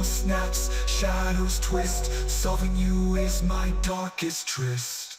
snaps, shadows twist. Solving you is my darkest tryst.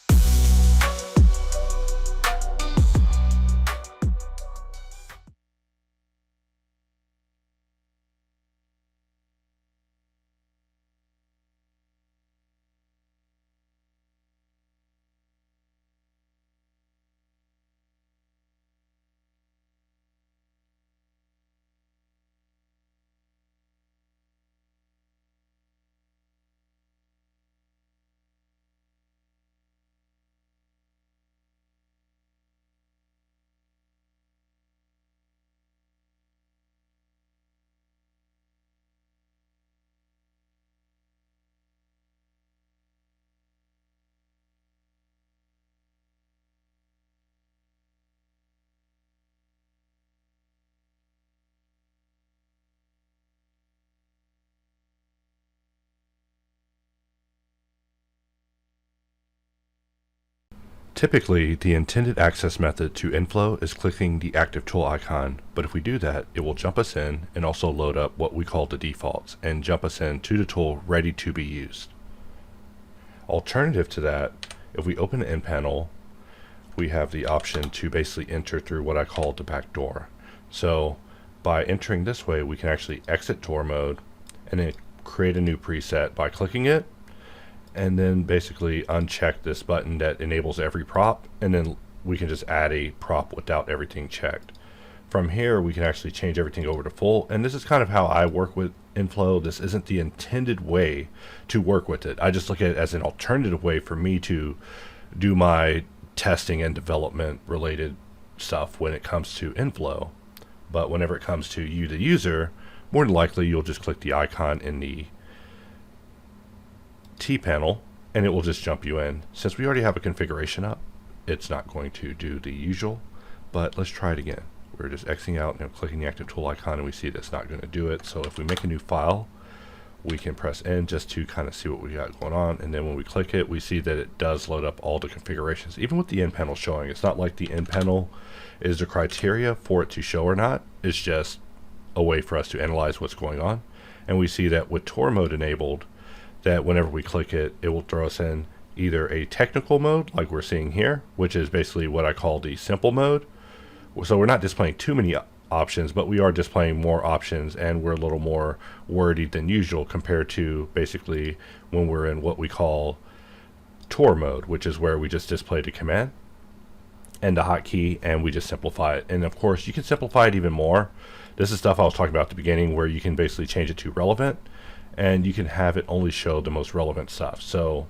Typically, the intended access method to nFlow is clicking the active tool icon, but if we do that, it will jump us in and also load up what we call the defaults and jump us into the tool ready to be used. Alternative to that, if we open the N panel, we have the option to basically enter through what I call the back door. So by entering this way, we can actually exit tour mode and then create a new preset by clicking it, and then basically uncheck this button that enables every prop, and then we can just add a prop without everything checked. From here we can actually change everything over to full, and this is kind of how I work with nFlow. This isn't the intended way to work with it. I just look at it as an alternative way for me to do my testing and development related stuff when it comes to nFlow. But whenever it comes to you, the user, more than likely you'll just click the icon in the T panel and it will just jump you in. Since we already have a configuration up, it's not going to do the usual, but let's try it again. We're just Xing out and clicking the active tool icon, and we see that's not going to do it. So if we make a new file, we can press N just to kind of see what we got going on, and then when we click it, we see that it does load up all the configurations, even with the N panel showing. It's not like the N panel is the criteria for it to show or not. It's just a way for us to analyze what's going on. And we see that with tour mode enabled, that whenever we click it, it will throw us in either a technical mode like we're seeing here, which is basically what I call the simple mode. So we're not displaying too many options, but we are displaying more options, and we're a little more wordy than usual compared to basically when we're in what we call tour mode, which is where we just display the command and the hotkey and we just simplify it. And of course you can simplify it even more. This is stuff I was talking about at the beginning, where you can basically change it to relevant, and you can have it only show the most relevant stuff. So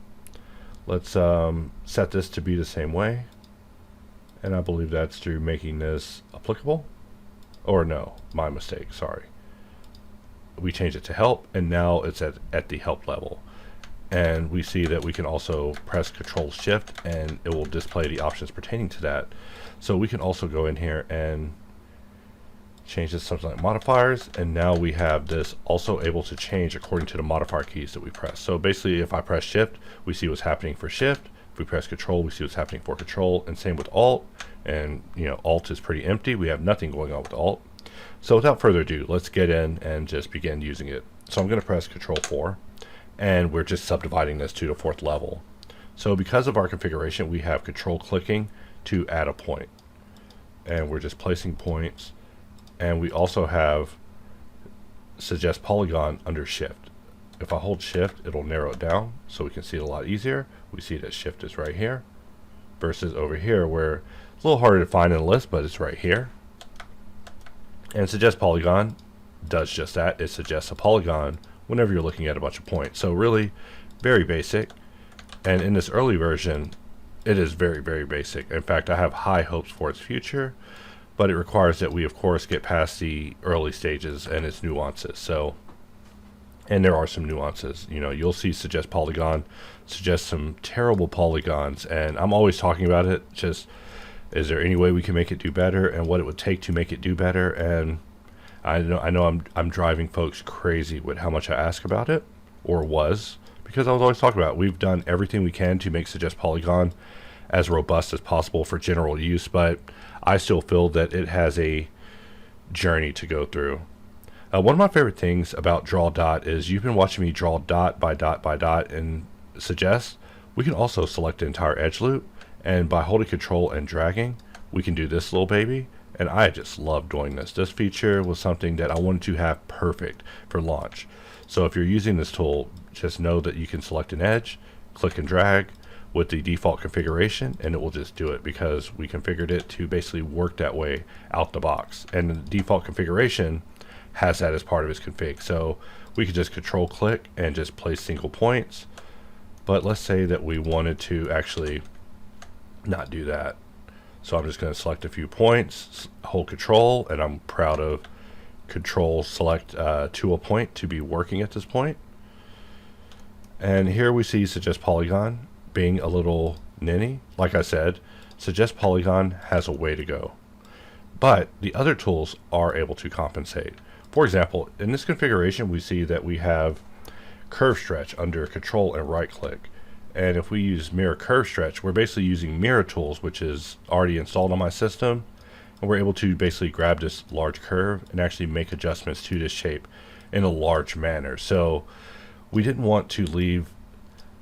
let's set this to be the same way, and I believe that's through making this applicable. Or no, my mistake, sorry. We change it to help, and now it's at the help level. And we see that we can also press Control Shift and it will display the options pertaining to that. So we can also go in here and change this to something like modifiers, and now we have this also able to change according to the modifier keys that we press. So basically if I press Shift, we see what's happening for Shift. If we press Control, we see what's happening for Control, and same with Alt. And Alt is pretty empty. We have nothing going on with Alt. So without further ado, let's get in and just begin using it. So I'm going to press Control 4, and we're just subdividing this to the 4th level. So because of our configuration, we have control clicking to add a point, and we're just placing points. And we also have suggest polygon under Shift. If I hold Shift, it'll narrow it down so we can see it a lot easier. We see that Shift is right here versus over here where it's a little harder to find in a list, but it's right here. And suggest polygon does just that. It suggests a polygon whenever you're looking at a bunch of points. So really very basic. And in this early version, it is very, very basic. In fact, I have high hopes for its future, but it requires that we of course get past the early stages and its nuances. So, and there are some nuances. You'll see suggest polygon suggest some terrible polygons, and I'm always talking about it. Just, is there any way we can make it do better, and what it would take to make it do better? And I know I'm driving folks crazy with how much I ask about it, or was, because I was always talking about it. We've done everything we can to make suggest polygon as robust as possible for general use, but I still feel that it has a journey to go through. One of my favorite things about draw dot is you've been watching me draw dot by dot by dot and suggest. We can also select the entire edge loop, and by holding control and dragging, we can do this little baby. And I just love doing this. This feature was something that I wanted to have perfect for launch. So if you're using this tool, just know that you can select an edge, click and drag with the default configuration, and it will just do it because we configured it to basically work that way out the box. And the default configuration has that as part of its config. So we could just control click and just place single points. But let's say that we wanted to actually not do that. So I'm just going to select a few points, hold control, and I'm proud of control select to a point to be working at this point. And here we see suggest polygon being a little ninny. Like I said, suggest polygon has a way to go. But the other tools are able to compensate. For example, in this configuration, we see that we have curve stretch under control and right click. And if we use mirror curve stretch, we're basically using mirror tools, which is already installed on my system. And we're able to basically grab this large curve and actually make adjustments to this shape in a large manner. So we didn't want to leave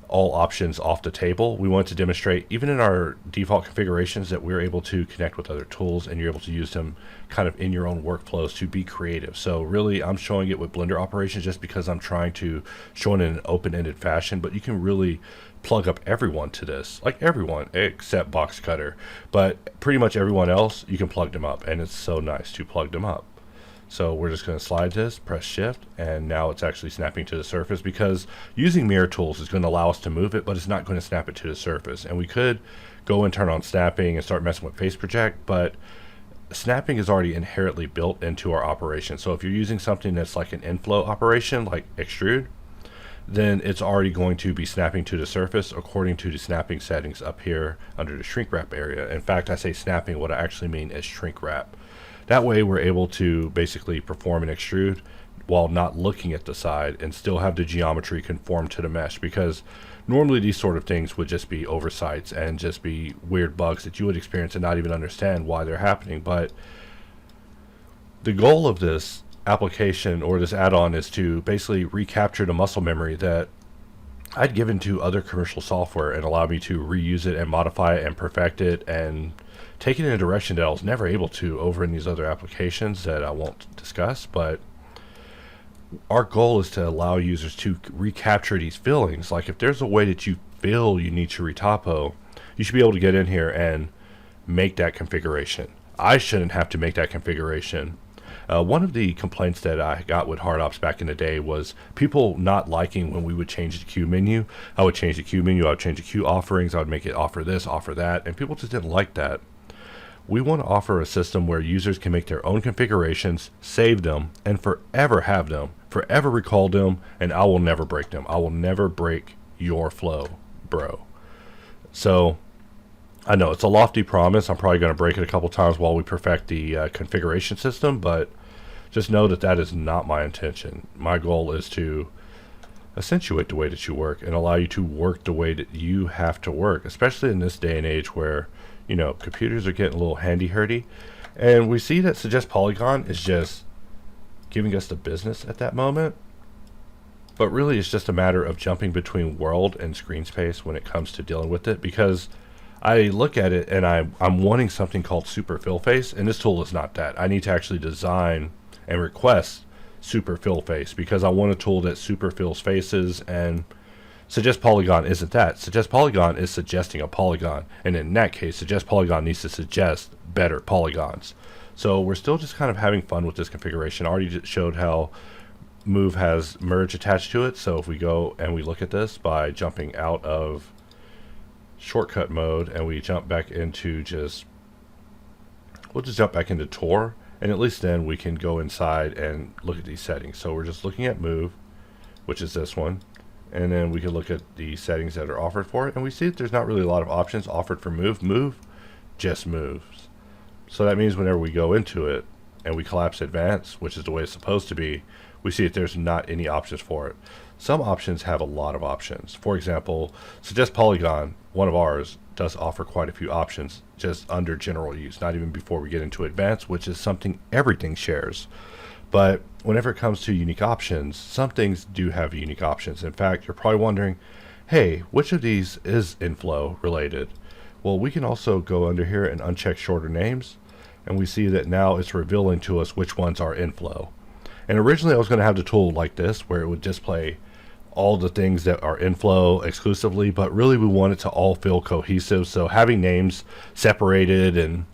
all options off the table. We wanted to demonstrate, even in our default configurations, that we're able to connect with other tools and you're able to use them kind of in your own workflows to be creative. So really, I'm showing it with Blender operations just because I'm trying to show it in an open-ended fashion, but you can really plug up everyone to this, like everyone except box cutter, but pretty much everyone else you can plug them up, and it's so nice to plug them up. So we're just going to slide this, press shift, and now it's actually snapping to the surface, because using mirror tools is going to allow us to move it, but it's not going to snap it to the surface. And we could go and turn on snapping and start messing with face project, but snapping is already inherently built into our operation. So if you're using something that's like an nFlow operation, like extrude, then it's already going to be snapping to the surface according to the snapping settings up here under the shrink wrap area. In fact, I say snapping, what I actually mean is shrink wrap. That way we're able to basically perform an extrude while not looking at the side and still have the geometry conform to the mesh, because normally these sort of things would just be oversights and just be weird bugs that you would experience and not even understand why they're happening. But the goal of this application or this add-on is to basically recapture the muscle memory that I'd given to other commercial software and allow me to reuse it and modify it and perfect it and take it in a direction that I was never able to over in these other applications that I won't discuss. But our goal is to allow users to recapture these feelings. Like if there's a way that you feel you need to retopo, you should be able to get in here and make that configuration. I shouldn't have to make that configuration. One of the complaints that I got with HardOps back in the day was people not liking when we would change the queue menu. I would change the queue menu, I would change the queue offerings, I would make it offer this, offer that, and people just didn't like that. We want to offer a system where users can make their own configurations, save them, and forever have them, forever recall them, and I will never break them. I will never break your flow, bro. So I know it's a lofty promise. I'm probably going to break it a couple times while we perfect the configuration system, but just know that that is not my intention. My goal is to accentuate the way that you work and allow you to work the way that you have to work, especially in this day and age where, you know, computers are getting a little handy-hurdy. And we see that Suggest Polygon is just giving us the business at that moment. But really, it's just a matter of jumping between world and screen space when it comes to dealing with it, because I look at it and I'm wanting something called super fill face, and this tool is not that. I need to actually design and request super fill face because I want a tool that super fills faces, and Suggest Polygon isn't that. Suggest Polygon is suggesting a polygon, and in that case, Suggest Polygon needs to suggest better polygons. So we're still just kind of having fun with this configuration. I already just showed how Move has merge attached to it, so if we go and we look at this by jumping out of shortcut mode and we jump back into we'll just jump back into Tor, and at least then we can go inside and look at these settings. So we're just looking at Move, which is this one, and then we can look at the settings that are offered for it, and we see that there's not really a lot of options offered for Move. Move just moves. So that means whenever we go into it and we collapse Advance, which is the way it's supposed to be, we see that there's not any options for it. Some options have a lot of options. For example, Suggest Polygon, one of ours, does offer quite a few options just under general use, not even before we get into Advanced, which is something everything shares. But whenever it comes to unique options, some things do have unique options. In fact, you're probably wondering, hey, which of these is nFlow related? Well, we can also go under here and uncheck shorter names, and we see that now it's revealing to us which ones are nFlow. And originally I was going to have the tool like this, where it would display all the things that are nFlow exclusively, but really we want it to all feel cohesive. So having names separated, and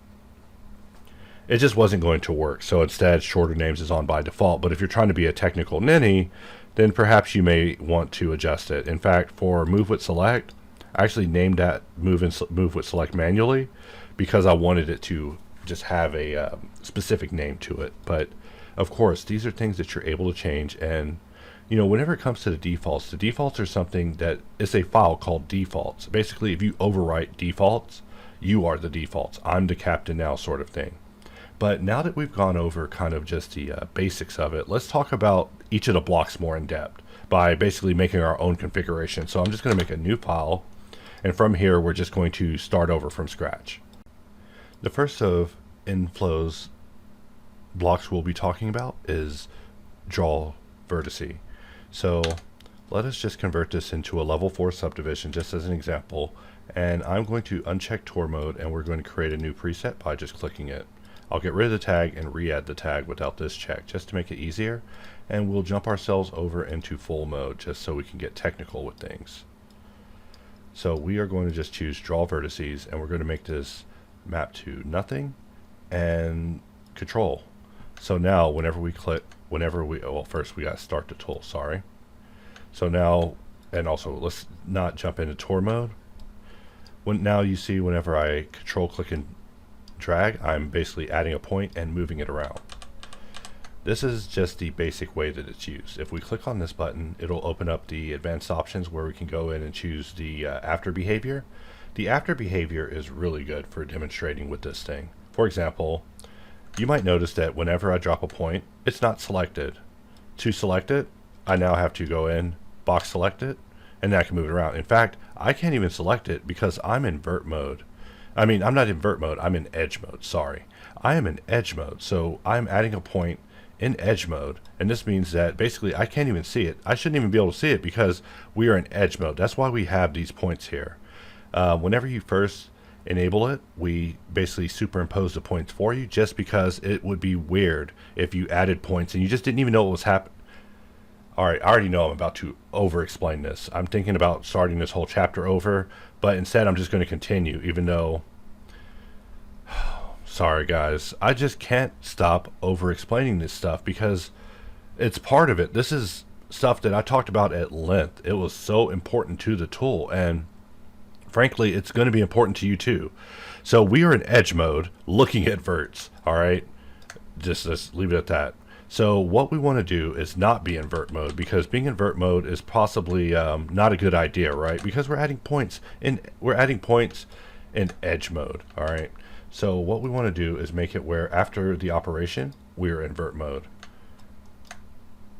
it just wasn't going to work. So instead, shorter names is on by default. But if you're trying to be a technical ninny, then perhaps you may want to adjust it. In fact, for move with select, I actually named that move with select manually because I wanted it to just have a specific name to it. But of course, these are things that you're able to change. And you know, whenever it comes to the defaults are something that is a file called defaults. Basically, if you overwrite defaults, you are the defaults. I'm the captain now, sort of thing. But now that we've gone over kind of just the basics of it, let's talk about each of the blocks more in depth by basically making our own configuration. So I'm just going to make a new file, and from here we're just going to start over from scratch. The first of nFlow's blocks we'll be talking about is draw vertice. So let us just convert this into a level 4 subdivision just as an example, and I'm going to uncheck tour mode, and we're going to create a new preset by just clicking it. I'll get rid of the tag and re-add the tag without this check just to make it easier, and we'll jump ourselves over into full mode just so we can get technical with things. So we are going to just choose draw vertices, and we're going to make this map to nothing and control. So now whenever we well, first we got to start the tool, sorry. So now, and also let's not jump into tour mode. Now you see whenever I control click and drag, I'm basically adding a point and moving it around. This is just the basic way that it's used. If we click on this button, it'll open up the advanced options where we can go in and choose the after behavior. The after behavior is really good for demonstrating with this thing. For example, you might notice that whenever I drop a point, it's not selected. To select it, I now have to go in, box select it, and then I can move it around. In fact, I can't even select it because I'm in vert mode. I mean, I'm not in vert mode, I'm in edge mode, sorry. I am in edge mode, so I'm adding a point in edge mode, and this means that basically I can't even see it. I shouldn't even be able to see it because we are in edge mode. That's why we have these points here. Whenever you first enable it, we basically superimpose the points for you just because it would be weird if you added points and you just didn't even know what was happening. Alright, I already know I'm about to over-explain this. I'm thinking about starting this whole chapter over, but instead I'm just going to continue, even though... Sorry guys, I just can't stop over-explaining this stuff because it's part of it. This is stuff that I talked about at length. It was so important to the tool, and frankly, it's going to be important to you too. So we are in edge mode, looking at verts, alright? Just leave it at that. So what we want to do is not be in vert mode, because being in vert mode is possibly not a good idea, right? Because we're adding points in edge mode, all right? So what we want to do is make it where after the operation, we're in vert mode.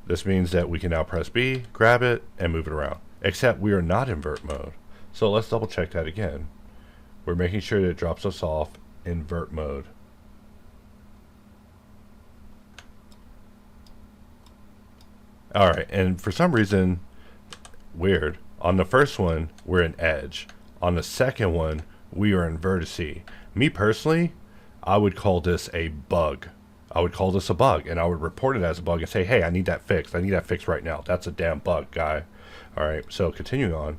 This means that we can now press B, grab it, and move it around, except we are not in vert mode. So let's double check that again. We're making sure that it drops us off in vert mode. Alright, and for some reason, weird, on the first one, we're in edge. On the second one, we are in vertice. Me personally, I would call this a bug. I would call this a bug, and I would report it as a bug and say, hey, I need that fixed. I need that fixed right now. That's a damn bug, guy. Alright, so continuing on,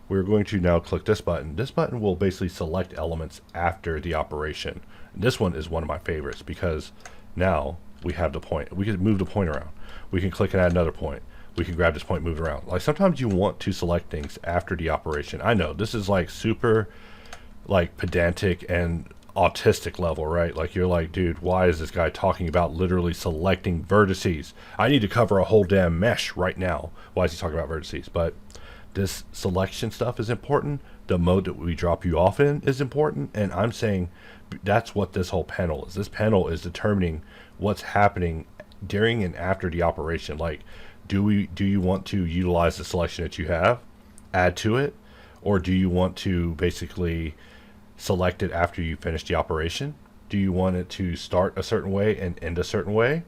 we're going to now click this button. This button will basically select elements after the operation. This one is one of my favorites because now we have the point. We can move the point around. We can click and add another point. We can grab this point, move it around. Like sometimes you want to select things after the operation. I know this is like super like pedantic and autistic level, right? Like you're like, dude, why is this guy talking about literally selecting vertices? I need to cover a whole damn mesh right now. Why is he talking about vertices? But this selection stuff is important. The mode that we drop you off in is important. And I'm saying that's what this whole panel is. This panel is determining what's happening during and after the operation. Like, do you want to utilize the selection that you have, add to it, or do you want to basically select it after you finish the operation? Do you want it to start a certain way and end a certain way?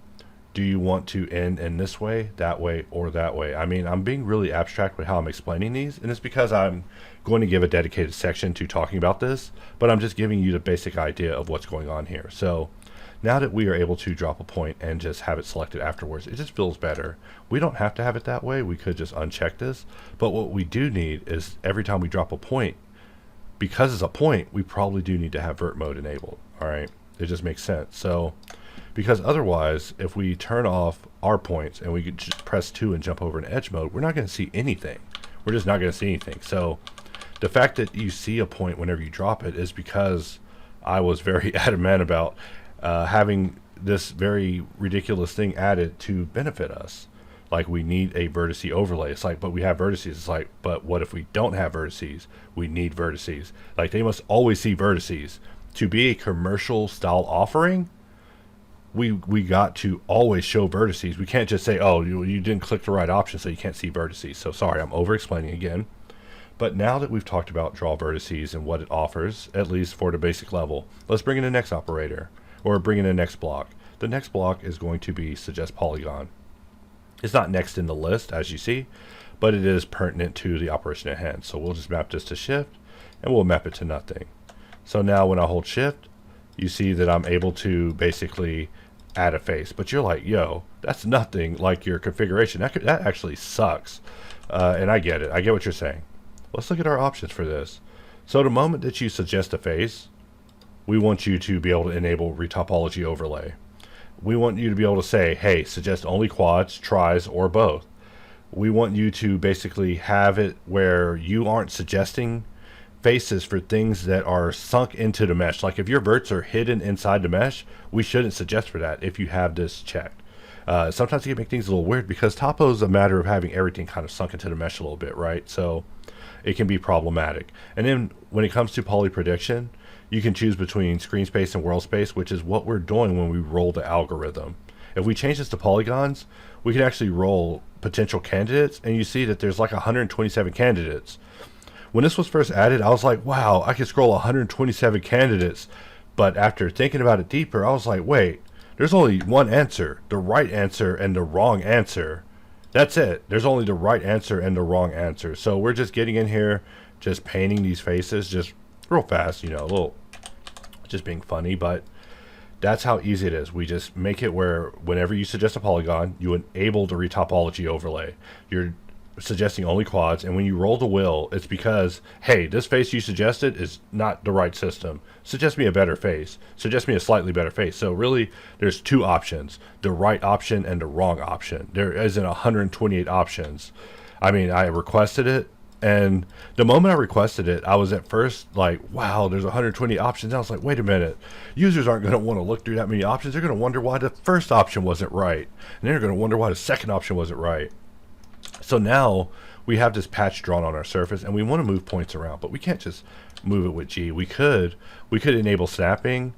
Do you want to end in this way, that way, or that way? I mean, I'm being really abstract with how I'm explaining these, and it's because I'm going to give a dedicated section to talking about this, but I'm just giving you the basic idea of what's going on here. So now that we are able to drop a point and just have it selected afterwards, it just feels better. We don't have to have it that way. We could just uncheck this, but what we do need is every time we drop a point, because it's a point, we probably do need to have vert mode enabled. All right, it just makes sense. So because otherwise, if we turn off our points and we could just press 2 and jump over in edge mode, we're not going to see anything. We're just not going to see anything. So the fact that you see a point whenever you drop it is because I was very adamant about having this very ridiculous thing added to benefit us. Like, we need a vertice overlay. It's like, but we have vertices. It's like, but what if we don't have vertices? We need vertices. Like, they must always see vertices. To be a commercial style offering, we got to always show vertices. We can't just say, oh, you didn't click the right option, so you can't see vertices. So sorry, I'm over explaining again. But now that we've talked about draw vertices and what it offers, at least for the basic level, let's bring in the next operator, or bring in the next block. The next block is going to be suggest polygon. It's not next in the list, as you see, but it is pertinent to the operation at hand. So we'll just map this to shift, and we'll map it to nothing. So now when I hold shift, you see that I'm able to basically add a face. But you're like, yo, that's nothing like your configuration. That actually sucks. And I get it. I get what you're saying. Let's look at our options for this. So the moment that you suggest a face, we want you to be able to enable retopology overlay. We want you to be able to say, hey, suggest only quads, tris, or both. We want you to basically have it where you aren't suggesting faces for things that are sunk into the mesh. Like if your verts are hidden inside the mesh, we shouldn't suggest for that if you have this checked. Sometimes it can make things a little weird because topo is a matter of having everything kind of sunk into the mesh a little bit, right? So it can be problematic. And then when it comes to poly prediction, you can choose between screen space and world space, which is what we're doing when we roll the algorithm. If we change this to polygons, we can actually roll potential candidates, and you see that there's like 127 candidates. When this was first added, I was like, wow, I can scroll 127 candidates. But after thinking about it deeper, I was like, wait, there's only one answer, the right answer and the wrong answer. That's it. There's only the right answer and the wrong answer. So we're just getting in here, just painting these faces just real fast, you know, a little, just being funny, but that's how easy it is. We just make it where whenever you suggest a polygon, you enable the retopology overlay. You're suggesting only quads, and when you roll the wheel, it's because, hey, this face you suggested is not the right system. Suggest me a better face. Suggest me a slightly better face. So really, there's two options, the right option and the wrong option. There isn't 128 options. I mean, I requested it, and the moment I requested it, I was at first like, wow, there's 120 options. I was like, wait a minute. Users aren't going to want to look through that many options. They're going to wonder why the first option wasn't right. And they're going to wonder why the second option wasn't right. So now we have this patch drawn on our surface, and we want to move points around, but we can't just move it with G. We could enable snapping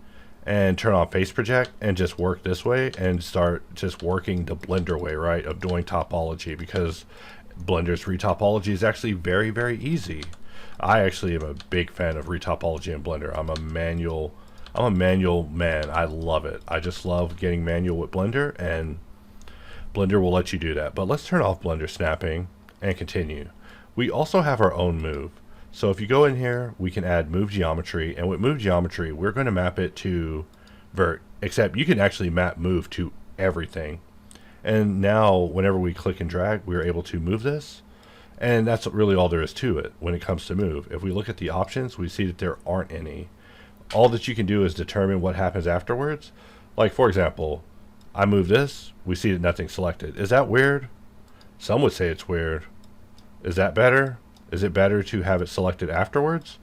and turn on face project and just work this way and start just working the Blender way, right, of doing topology, because Blender's retopology is actually very, very easy. I actually am a big fan of retopology in Blender. I'm a manual man. I love it. I just love getting manual with Blender, and Blender will let you do that. But let's turn off Blender snapping and continue. We also have our own move. So if you go in here, we can add move geometry, and with move geometry, we're going to map it to vert, except you can actually map move to everything. And now whenever we click and drag, we're able to move this, and that's really all there is to it when it comes to move. If we look at the options, we see that there aren't any. All that you can do is determine what happens afterwards. Like, for example, I move this, we see that nothing's selected. Is that weird? Some would say it's weird. Is that better? Is it better to have it selected afterwards?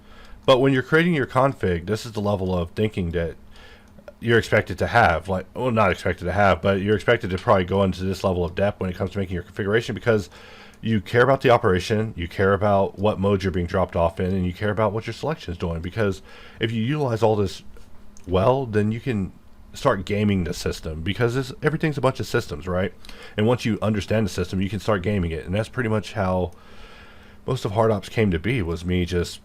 But when you're creating your config, this is the level of thinking that you're expected to have. Like, well, not expected to have, but you're expected to probably go into this level of depth when it comes to making your configuration, because you care about the operation, you care about what mode you're being dropped off in, and you care about what your selection is doing. Because if you utilize all this well, then you can start gaming the system, because everything's a bunch of systems, right? And once you understand the system, you can start gaming it. And that's pretty much how most of Hard Ops came to be, was me just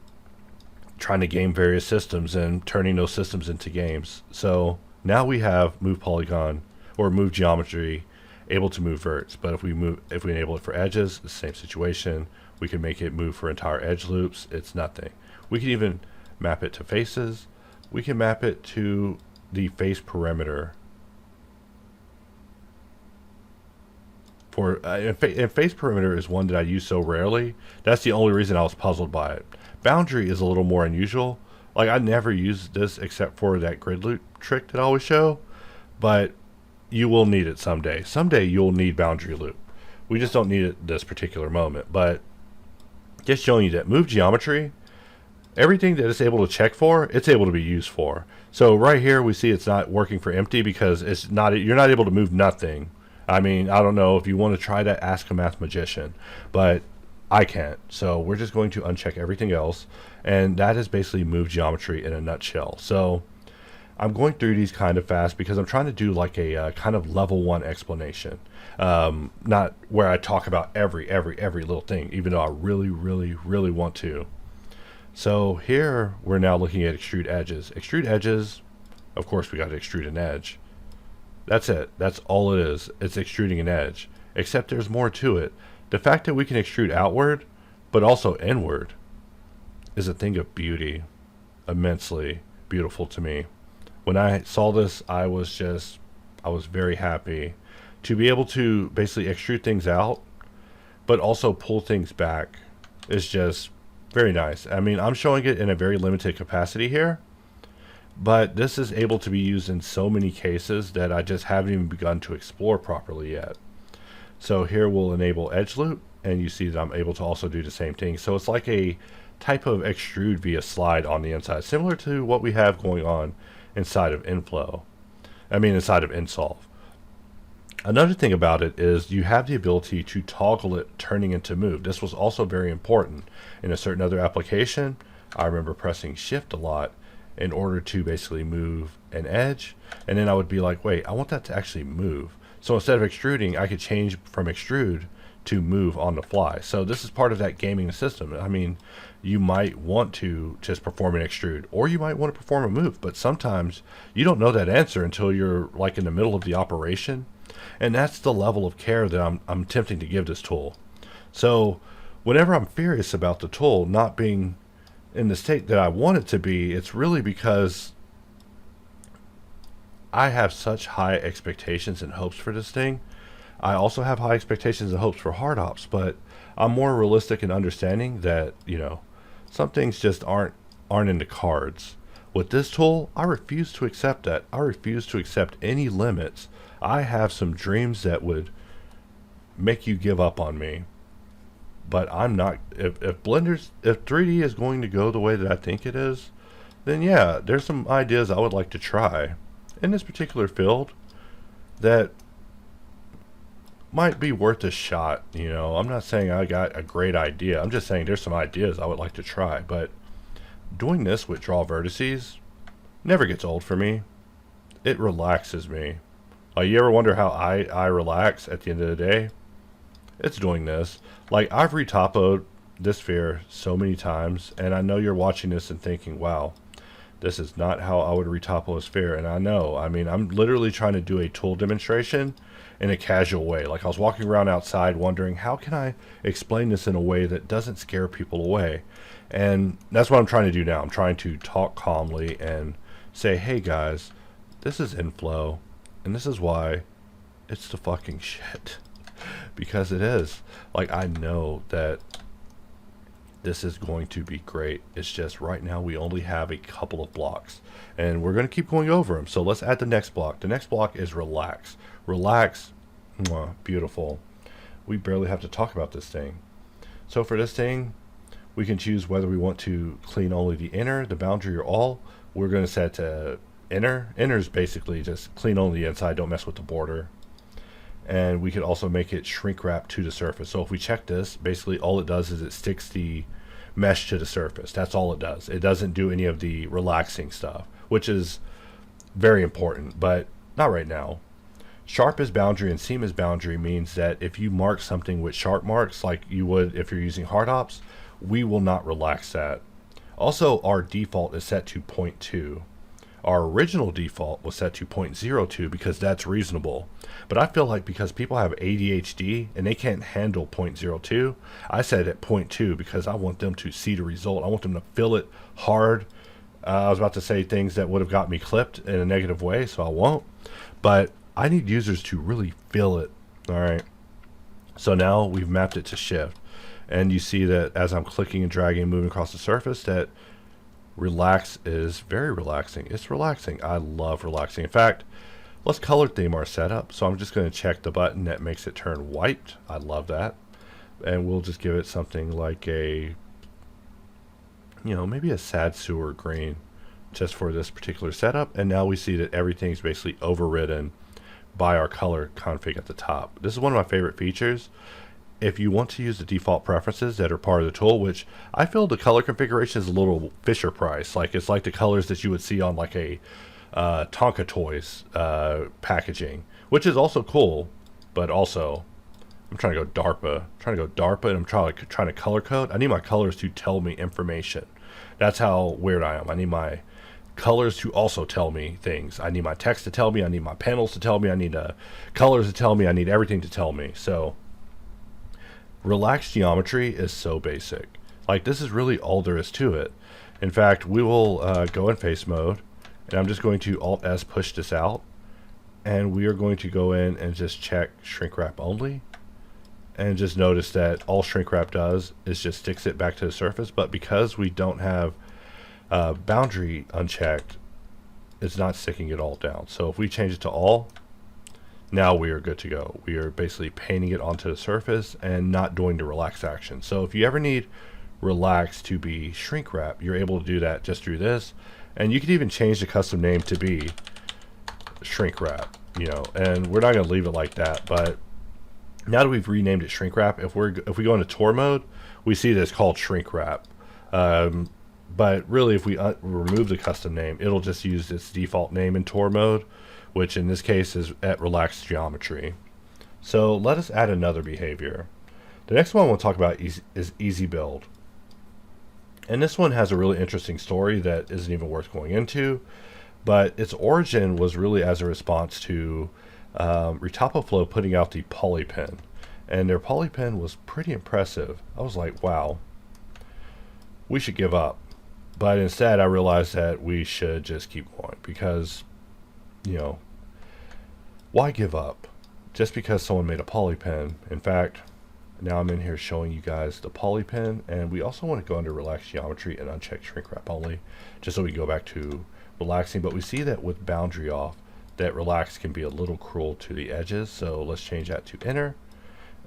trying to game various systems and turning those systems into games. So now we have move polygon, or move geometry, able to move verts. But if we enable it for edges, the same situation. We can make it move for entire edge loops. It's nothing. We can even map it to faces. We can map it to the face perimeter. And face perimeter is one that I use so rarely. That's the only reason I was puzzled by it. Boundary is a little more unusual. Like, I never use this except for that grid loop trick that I always show, but you will need it someday. Someday you'll need boundary loop. We just don't need it this particular moment. But just showing you that move geometry, everything that it's able to check for, it's able to be used for. So right here we see it's not working for empty because you're not able to move nothing. I mean, I don't know if you want to try to ask a math magician, but I can't. So we're just going to uncheck everything else, and that is basically move geometry in a nutshell. So I'm going through these kind of fast because I'm trying to do like a kind of level 1 explanation, not where I talk about every little thing, even though I really want to. So here we're now looking at extrude edges. Extrude edges, of course we got to extrude an edge. That's it. That's all it is. It's extruding an edge. Except there's more to it. The fact that we can extrude outward, but also inward, is a thing of beauty. Immensely beautiful to me. When I saw this, I was very happy to be able to basically extrude things out, but also pull things back. Is just very nice. I mean, I'm showing it in a very limited capacity here, but this is able to be used in so many cases that I just haven't even begun to explore properly yet. So here we'll enable edge loop, and you see that I'm able to also do the same thing. So it's like a type of extrude via slide on the inside, similar to what we have going on inside of nFlow. Inside of nSolve. Another thing about it is you have the ability to toggle it turning into move. This was also very important in a certain other application. I remember pressing shift a lot in order to basically move an edge, and then I would be like, wait, I want that to actually move. So instead of extruding, I could change from extrude to move on the fly. So this is part of that gaming system. I mean, you might want to just perform an extrude, or you might want to perform a move, but sometimes you don't know that answer until you're like in the middle of the operation, and that's the level of care that I'm attempting to give this tool. So whenever I'm furious about the tool not being in the state that I want it to be, it's really because I have such high expectations and hopes for this thing. I also have high expectations and hopes for hard ops, but I'm more realistic in understanding that, some things just aren't in the cards. With this tool, I refuse to accept that. I refuse to accept any limits. I have some dreams that would make you give up on me. But I'm not, if 3D is going to go the way that I think it is, then yeah, there's some ideas I would like to try in this particular field that might be worth a shot. I'm not saying I got a great idea. I'm just saying there's some ideas I would like to try. But doing this with draw vertices never gets old for me. It relaxes me. You ever wonder how I relax at the end of the day? It's doing this. Like, I've retopoed this sphere so many times, and I know you're watching this and thinking, wow, this is not how I would retopo a sphere. And I know, I'm literally trying to do a tool demonstration in a casual way. Like, I was walking around outside wondering, how can I explain this in a way that doesn't scare people away? And that's what I'm trying to do now. I'm trying to talk calmly and say, hey guys, this is nFlow, and this is why it's the fucking shit. Because it is. Like, I know that this is going to be great. It's just right now we only have a couple of blocks, and we're going to keep going over them. So let's add the next block. The next block is relax. Relax. Mwah, beautiful. We barely have to talk about this thing. So for this thing, we can choose whether we want to clean only the inner, the boundary, or all. We're going to set to inner. Inner is basically just clean only the inside, don't mess with the border. And we could also make it shrink wrap to the surface. So if we check this, basically all it does is it sticks the mesh to the surface. That's all it does. It doesn't do any of the relaxing stuff, which is very important, but not right now. Sharp as boundary and seam as boundary means that if you mark something with sharp marks like you would if you're using hard ops, we will not relax that. Also, our default is set to 0.2. Our original default was set to 0.02 because that's reasonable. But I feel like because people have ADHD and they can't handle 0.02, I set it at 0.2 because I want them to see the result. I want them to feel it hard. I was about to say things that would have got me clipped in a negative way, so I won't. But I need users to really feel it. All right. So now we've mapped it to shift. And you see that as I'm clicking and dragging and moving across the surface, that relax is very relaxing. It's relaxing. I love relaxing. In fact, let's color theme our setup. So I'm just going to check the button that makes it turn white. I love that. And we'll just give it something like a, maybe a sad sewer green just for this particular setup. And now we see that everything's basically overridden by our color config at the top. This is one of my favorite features. If you want to use the default preferences that are part of the tool, which I feel the color configuration is a little Fisher Price, like it's like the colors that you would see on like a Tonka Toys packaging, which is also cool, but also I'm trying to go DARPA, and I'm trying to color code. I need my colors to tell me information. That's how weird I am. I need my colors to also tell me things. I need my text to tell me. I need my panels to tell me. I need colors to tell me. I need everything to tell me. So relaxed geometry is so basic. Like, this is really all there is to it. In fact, we will go in face mode, and I'm just going to Alt S push this out, and we are going to go in and just check shrink wrap only, and just notice that all shrink wrap does is just sticks it back to the surface. But because we don't have boundary unchecked, it's not sticking it all down. So if we change it to all, now we are good to go. We are basically painting it onto the surface and not doing the relax action. So if you ever need relax to be shrink wrap, you're able to do that just through this. And you can even change the custom name to be shrink wrap, and we're not going to leave it like that. But now that we've renamed it shrink wrap, if we go into tour mode, we see that it's called shrink wrap. But really, if we remove the custom name, it'll just use its default name in tour mode, which in this case is at relaxed geometry. So let us add another behavior. The next one I want to talk about is easy build. And this one has a really interesting story that isn't even worth going into, but its origin was really as a response to Retopoflow putting out the polypen. And their polypen was pretty impressive. I was like, wow, we should give up. But instead I realized that we should just keep going because, why give up just because someone made a polypen? In fact, now I'm in here showing you guys the polypen, and we also want to go under relax geometry and uncheck shrink wrap only, just so we go back to relaxing. But we see that with boundary off, that relax can be a little cruel to the edges. So let's change that to enter,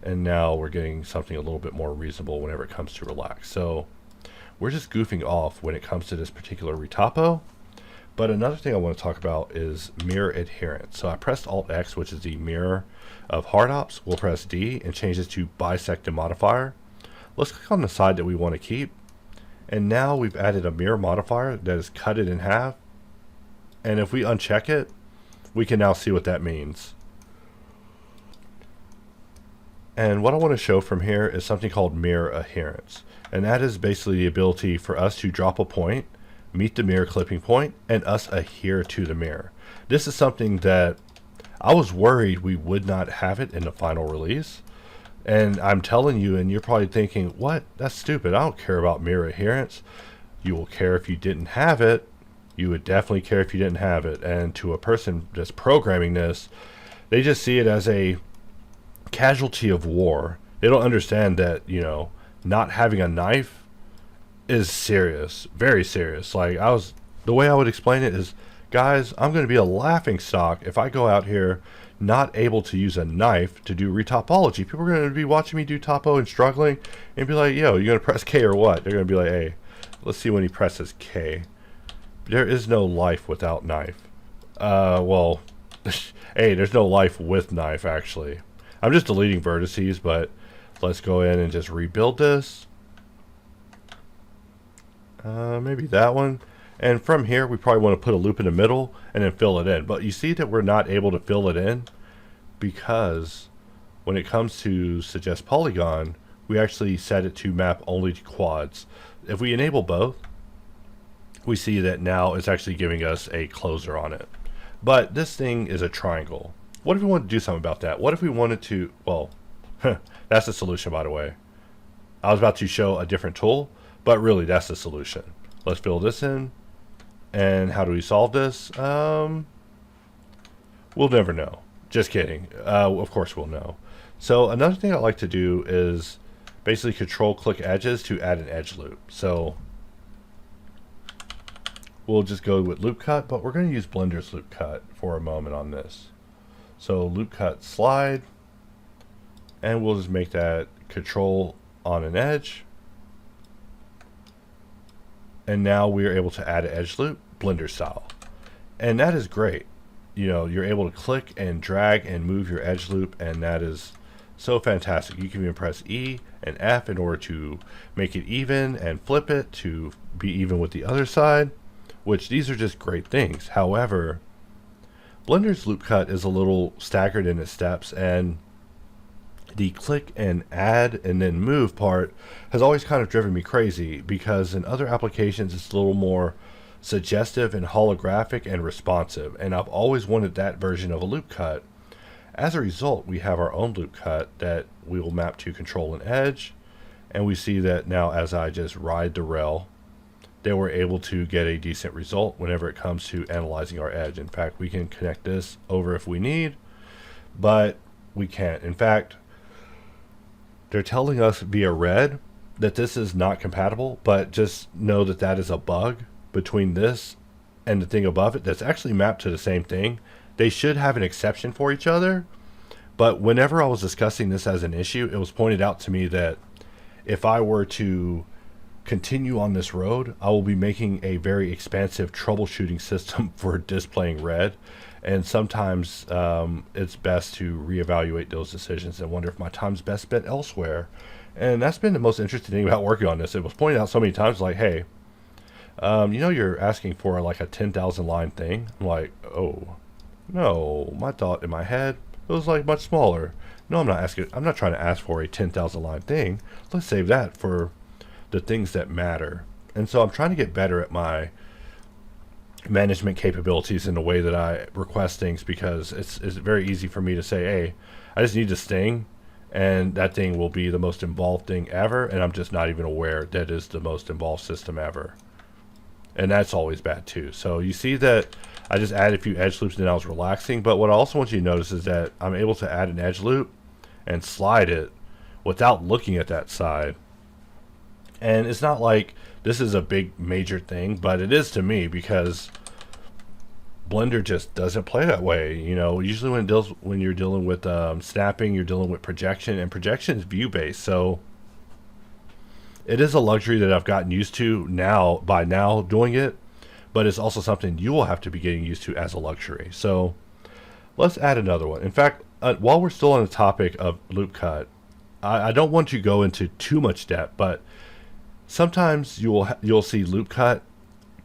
and now we're getting something a little bit more reasonable whenever it comes to relax. So we're just goofing off when it comes to this particular retopo. But another thing I want to talk about is mirror adherence. So I pressed Alt X, which is the mirror of hard ops. We'll press D and change this to bisect and modifier. Let's click on the side that we want to keep. And now we've added a mirror modifier that is cut it in half. And if we uncheck it, we can now see what that means. And what I want to show from here is something called mirror adherence. And that is basically the ability for us to drop a point, meet the mirror clipping point, and us adhere to the mirror. This is something that I was worried we would not have it in the final release. And I'm telling you, and you're probably thinking, what? That's stupid. I don't care about mirror adherence. You will care if you didn't have it. You would definitely care if you didn't have it. And to a person that's programming this, they just see it as a casualty of war. They don't understand that, not having a knife is serious, very serious. Like, the way I would explain it is, guys, I'm going to be a laughing stock if I go out here not able to use a knife to do retopology. People are going to be watching me do topo and struggling and be like, yo, you going to press K or what? They're going to be like, hey, let's see when he presses K. There is no life without knife. Well, hey, there's no life with knife, actually. I'm just deleting vertices, but let's go in and just rebuild this. Maybe that one. And from here, we probably want to put a loop in the middle and then fill it in. But you see that we're not able to fill it in because when it comes to suggest polygon, we actually set it to map only to quads. If we enable both, we see that now it's actually giving us a closer on it. But this thing is a triangle. What if we wanted to do something about that? What if we wanted to, well, that's the solution, by the way. I was about to show a different tool, but really that's the solution. Let's fill this in. And how do we solve this? We'll never know. Just kidding. Of course we'll know. So another thing I like to do is basically control click edges to add an edge loop. So we'll just go with loop cut, but we're going to use Blender's loop cut for a moment on this. So loop cut slide, and we'll just make that control on an edge. And now we are able to add an edge loop Blender style. And that is great. You know, you're able to click and drag and move your edge loop, and that is so fantastic. You can even press E and F in order to make it even and flip it to be even with the other side, which these are just great things. However, Blender's loop cut is a little staggered in its steps, and the click and add and then move part has always kind of driven me crazy, because in other applications it's a little more suggestive and holographic and responsive, and I've always wanted that version of a loop cut. As a result, we have our own loop cut that we will map to control and edge, and we see that now as I just ride the rail, they were able to get a decent result whenever it comes to analyzing our edge. In fact, we can connect this over if we need, but we can't. In fact, they're telling us via red that this is not compatible, but just know that that is a bug between this and the thing above it that's actually mapped to the same thing. They should have an exception for each other, but whenever I was discussing this as an issue, it was pointed out to me that if I were to continue on this road, I will be making a very expansive troubleshooting system for displaying red, and sometimes it's best to reevaluate those decisions and wonder if my time's best spent elsewhere. And that's been the most interesting thing about working on this. It was pointed out so many times, like, hey, you know, you're asking for like a 10,000 line thing. I'm like, oh no, my thought in my head, it was like much smaller. No, I'm not trying to ask for a 10,000 line thing. Let's save that for the things that matter. And so I'm trying to get better at my management capabilities in the way that I request things, because it's very easy for me to say, hey, I just need this thing, and that thing will be the most involved thing ever, and I'm just not even aware that is the most involved system ever. And that's always bad too. So you see that I just added a few edge loops and then I was relaxing, but what I also want you to notice is that I'm able to add an edge loop and slide it without looking at that side. And it's not like this is a big major thing, but it is to me, because Blender just doesn't play that way. You know, usually when you're dealing with snapping, you're dealing with projection, and projection is view based. So it is a luxury that I've gotten used to by now doing it, but it's also something you will have to be getting used to as a luxury. So let's add another one. In fact, while we're still on the topic of loop cut, I don't want to go into too much depth, but sometimes you'll see loop cut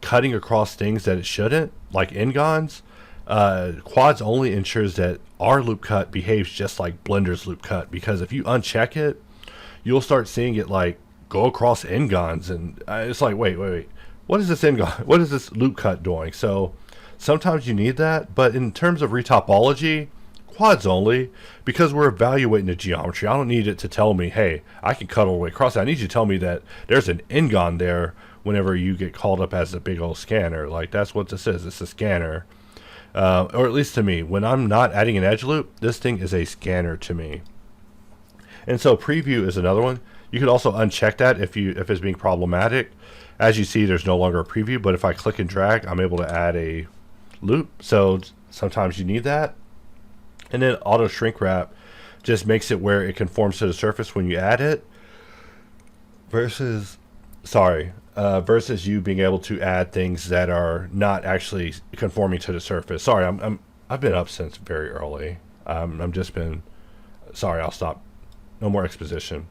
cutting across things that it shouldn't, like n-gons. Quads only ensures that our loop cut behaves just like Blender's loop cut, because if you uncheck it, you'll start seeing it like go across n-gons, and it's like, wait, what is this n-gon? What is this loop cut doing? So sometimes you need that, but in terms of retopology, quads only, because we're evaluating the geometry. I don't need it to tell me, hey, I can cut all the way across. I need you to tell me that there's an n-gon there whenever you get called up as a big old scanner. Like, that's what this is. It's a scanner. Or at least to me, when I'm not adding an edge loop, this thing is a scanner to me. And so preview is another one. You could also uncheck that if it's being problematic. As you see, there's no longer a preview, but if I click and drag, I'm able to add a loop. So sometimes you need that. And then auto shrink wrap just makes it where it conforms to the surface when you add it, versus you being able to add things that are not actually conforming to the surface. Sorry, I've been up since very early. Sorry, I'll stop. No more exposition.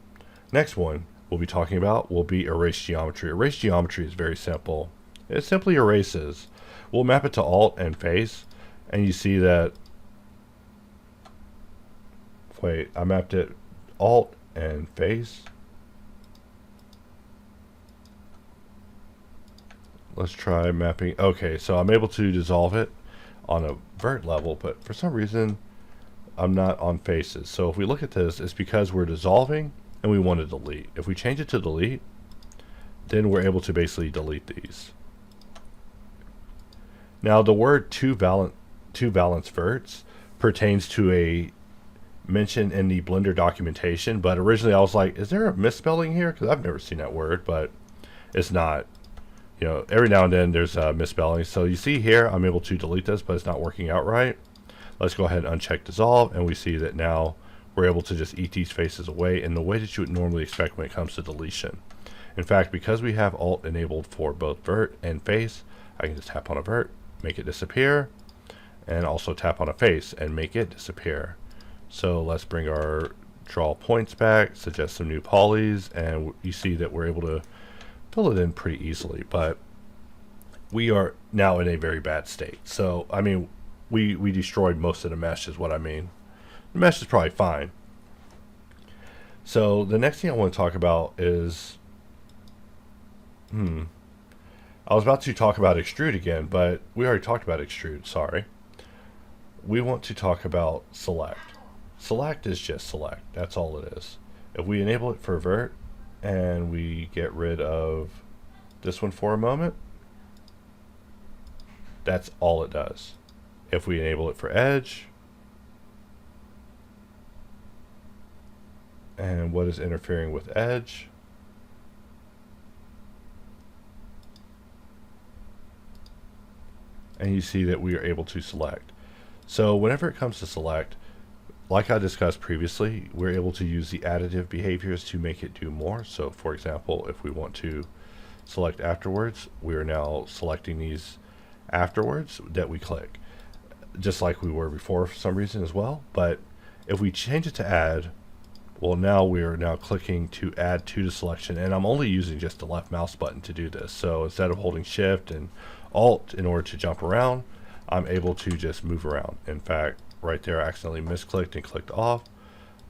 Next one we'll be talking about will be erase geometry. Erase geometry is very simple. It simply erases. We'll map it to Alt and Face, and you see that. Wait, I mapped it Alt and Face. Let's try mapping. Okay, so I'm able to dissolve it on a vert level, but for some reason I'm not on faces. So if we look at this, it's because we're dissolving and we want to delete. If we change it to delete, then we're able to basically delete these. Now the word two valence verts pertains to a mention in the Blender documentation, but originally I was like, is there a misspelling here? Because I've never seen that word, but it's not. You know, every now and then there's a misspelling. So you see here, I'm able to delete this, but it's not working out right. Let's go ahead and uncheck dissolve, and we see that now we're able to just eat these faces away in the way that you would normally expect when it comes to deletion. In fact, because we have alt enabled for both vert and face, I can just tap on a vert, make it disappear, and also tap on a face and make it disappear. So let's bring our draw points back, suggest some new polys, and you see that we're able to fill it in pretty easily, but we are now in a very bad state. So, I mean, we destroyed most of the mesh is what I mean. The mesh is probably fine. So the next thing I want to talk about is, I was about to talk about extrude again, but we already talked about extrude, sorry. We want to talk about select. Select is just select, that's all it is. If we enable it for vert and we get rid of this one for a moment, that's all it does. If we enable it for edge, and what is interfering with edge? And you see that we are able to select. So whenever it comes to select, like I discussed previously, we're able to use the additive behaviors to make it do more. So for example, if we want to select afterwards, we are now selecting these afterwards that we click, just like we were before for some reason as well. But if we change it to add, well, now we are now clicking to add to the selection, and I'm only using just the left mouse button to do this. So instead of holding shift and alt in order to jump around, I'm able to just move around. In fact, right there I accidentally misclicked and clicked off,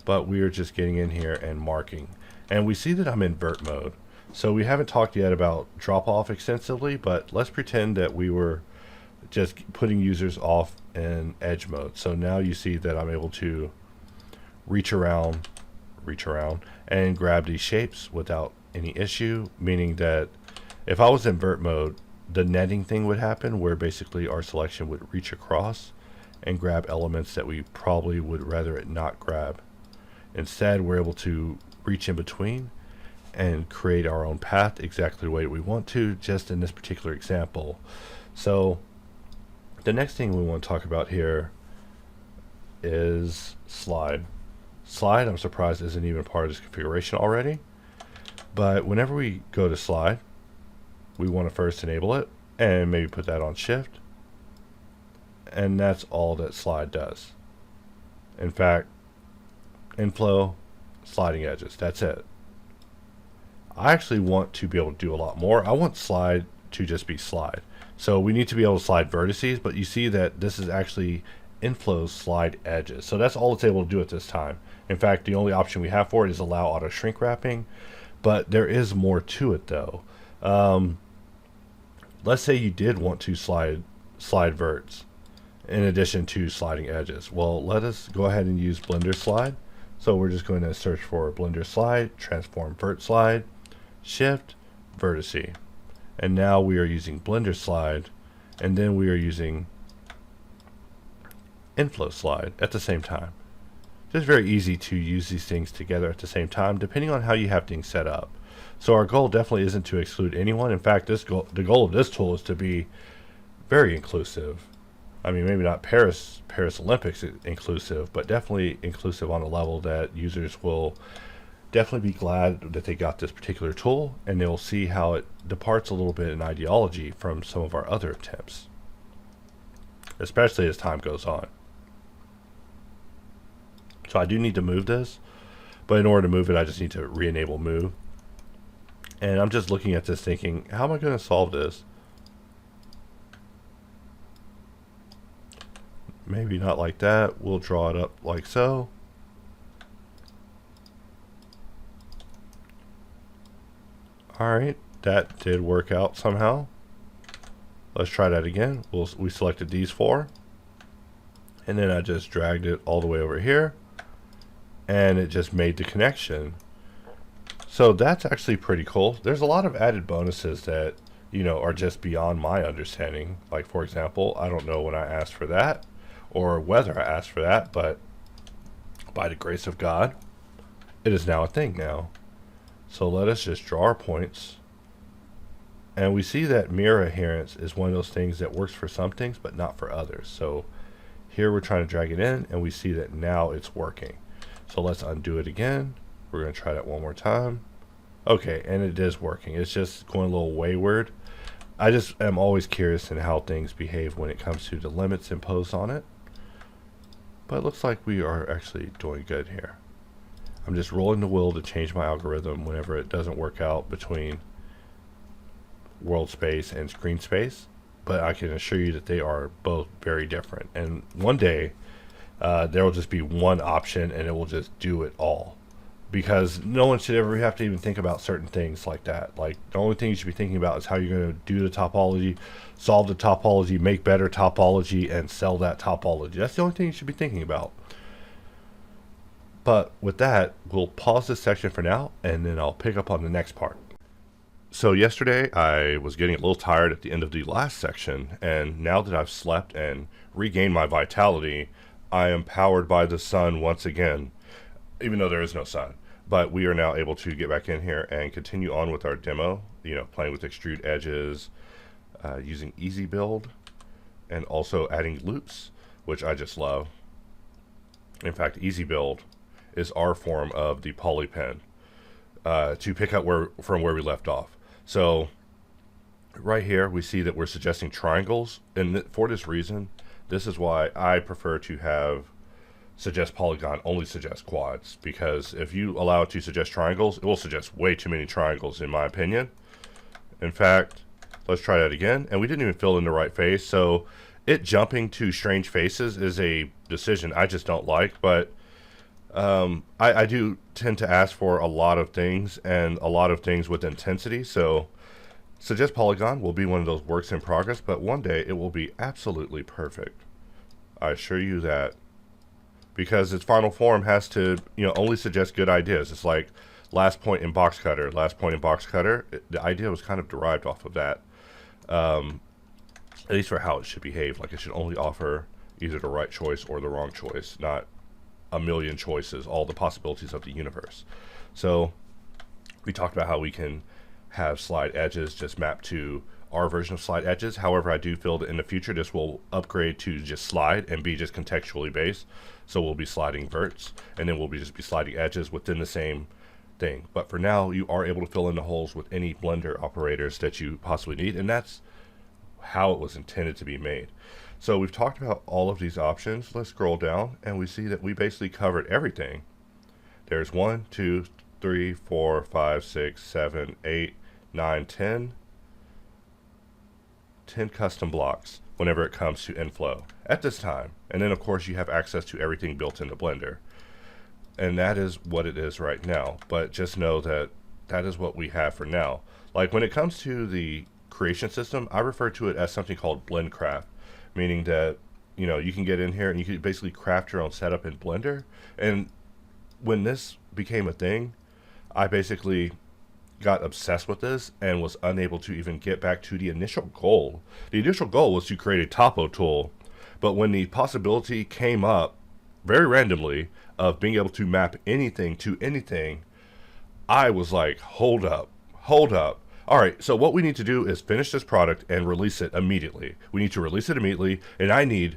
but we are just getting in here and marking, and we see that I'm in vert mode. So we haven't talked yet about drop off extensively, but let's pretend that we were just putting users off in edge mode. So now you see that I'm able to reach around and grab these shapes without any issue, meaning that if I was in vert mode, the netting thing would happen where basically our selection would reach across and grab elements that we probably would rather it not grab. Instead, we're able to reach in between and create our own path exactly the way we want to, just in this particular example. So the next thing we want to talk about here is slide. Slide, I'm surprised, isn't even part of this configuration already. But whenever we go to slide, we want to first enable it and maybe put that on shift. And that's all that slide does. In fact, nFlow, sliding edges, that's it. I actually want to be able to do a lot more. I want slide to just be slide. So we need to be able to slide vertices, but you see that this is actually nFlow's slide edges. So that's all it's able to do at this time. In fact, the only option we have for it is allow auto shrink wrapping, but there is more to it though. Let's say you did want to slide verts in addition to sliding edges. Well, let us go ahead and use Blender slide. So we're just going to search for Blender slide, transform vert slide, shift, vertice. And now we are using Blender slide, and then we are using nFlow slide at the same time. Just very easy to use these things together at the same time, depending on how you have things set up. So our goal definitely isn't to exclude anyone. In fact, the goal of this tool is to be very inclusive. I mean, maybe not Paris Olympics inclusive, but definitely inclusive on a level that users will definitely be glad that they got this particular tool, and they'll see how it departs a little bit in ideology from some of our other attempts, especially as time goes on. So I do need to move this, but in order to move it, I just need to re-enable move. And I'm just looking at this thinking, how am I going to solve this? Maybe not like that. We'll draw it up like so. Alright, that did work out somehow. Let's try that again. We selected these 4, and then I just dragged it all the way over here, and it just made the connection. So that's actually pretty cool. There's a lot of added bonuses that, you know, are just beyond my understanding. Like, for example, I don't know when I asked for that or whether I asked for that, but by the grace of God, it is now a thing now. So let us just draw our points. And we see that mirror adherence is one of those things that works for some things, but not for others. So here we're trying to drag it in, and we see that now it's working. So let's undo it again. We're going to try that one more time. Okay, and it is working. It's just going a little wayward. I just am always curious in how things behave when it comes to the limits imposed on it. But it looks like we are actually doing good here. I'm just rolling the wheel to change my algorithm whenever it doesn't work out between world space and screen space. But I can assure you that they are both very different. And one day, there will just be one option and it will just do it all. Because no one should ever have to even think about certain things like that. Like, the only thing you should be thinking about is how you're going to do the topology, solve the topology, make better topology, and sell that topology. That's the only thing you should be thinking about. But with that, we'll pause this section for now, and then I'll pick up on the next part. So yesterday, I was getting a little tired at the end of the last section, and now that I've slept and regained my vitality, I am powered by the sun once again. Even though there is no sun, but we are now able to get back in here and continue on with our demo, you know, playing with extrude edges, using easy build, and also adding loops, which I just love. In fact, easy build is our form of the polypen, to pick up from where we left off. So right here, we see that we're suggesting triangles, and for this reason, this is why I prefer to have suggest polygon only suggest quads, because if you allow it to suggest triangles, it will suggest way too many triangles in my opinion. In fact, let's try that again, and we didn't even fill in the right face, so it jumping to strange faces is a decision I just don't like. But I do tend to ask for a lot of things, and a lot of things with intensity, so suggest polygon will be one of those works in progress, but one day it will be absolutely perfect. I assure you that. Because its final form has to, you know, only suggest good ideas. It's like last point in box cutter. The idea was kind of derived off of that, at least for how it should behave. Like, it should only offer either the right choice or the wrong choice, not a million choices, all the possibilities of the universe. So we talked about how we can have slide edges just map to our version of slide edges. However, I do feel that in the future this will upgrade to just slide and be just contextually based. So we'll be sliding verts, and then we'll just be sliding edges within the same thing. But for now, you are able to fill in the holes with any Blender operators that you possibly need, and that's how it was intended to be made. So we've talked about all of these options. Let's scroll down, and we see that we basically covered everything. There's 1, 2, 3, 4, 5, 6, 7, 8, 9, 10 custom blocks whenever it comes to nFlow at this time. And then of course you have access to everything built into Blender. And that is what it is right now. But just know that that is what we have for now. Like, when it comes to the creation system, I refer to it as something called blend craft, meaning that, you know, you can get in here and you can basically craft your own setup in Blender. And when this became a thing, I basically got obsessed with this and was unable to even get back to the initial goal. The initial goal was to create a topo tool, but when the possibility came up very randomly of being able to map anything to anything, I was like, hold up. All right, so what we need to do is finish this product and release it immediately. We need to release it immediately, and I need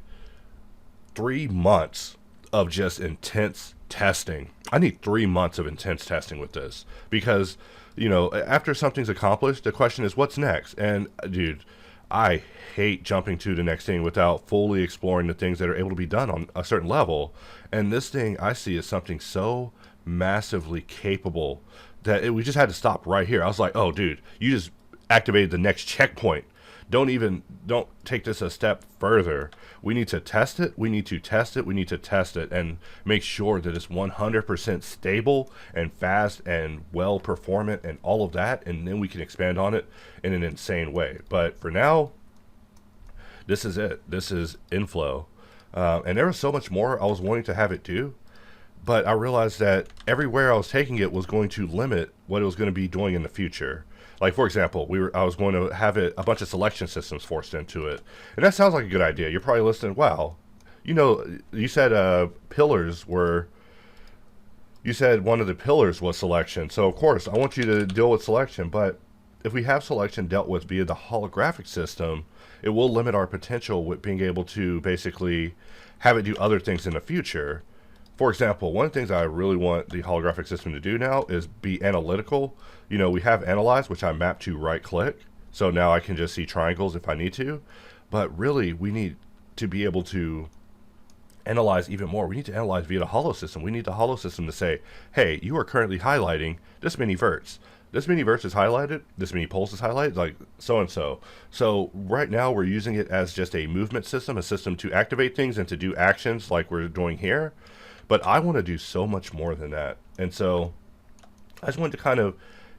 3 months of just intense testing. I need 3 months of intense testing with this, because, you know, after something's accomplished, the question is, what's next? And dude, I hate jumping to the next thing without fully exploring the things that are able to be done on a certain level. And this thing I see is something so massively capable that we just had to stop right here. I was like, oh dude, you just activated the next checkpoint. Don't take this a step further. We need to test it. We need to test it and make sure that it's 100% stable and fast and well performant and all of that. And then we can expand on it in an insane way. But for now, this is it. This is nFlow. And there was so much more I was wanting to have it do, but I realized that everywhere I was taking it was going to limit what it was going to be doing in the future. Like, for example, I was going to have it a bunch of selection systems forced into it, and that sounds like a good idea. You're probably listening. Wow, you said pillars were. You said one of the pillars was selection, so of course I want you to deal with selection. But if we have selection dealt with via the holographic system, it will limit our potential with being able to basically have it do other things in the future. For example, one of the things I really want the holographic system to do now is be analytical. We have analyze, which I map to right click. So now I can just see triangles if I need to. But really, we need to be able to analyze even more. We need to analyze via the holo system. We need the holo system to say, hey, you are currently highlighting this many verts. This many verts is highlighted, this many poles is highlighted, like so and so. So right now we're using it as just a movement system, a system to activate things and to do actions like we're doing here. But I want to do so much more than that. And so I just wanted to kind of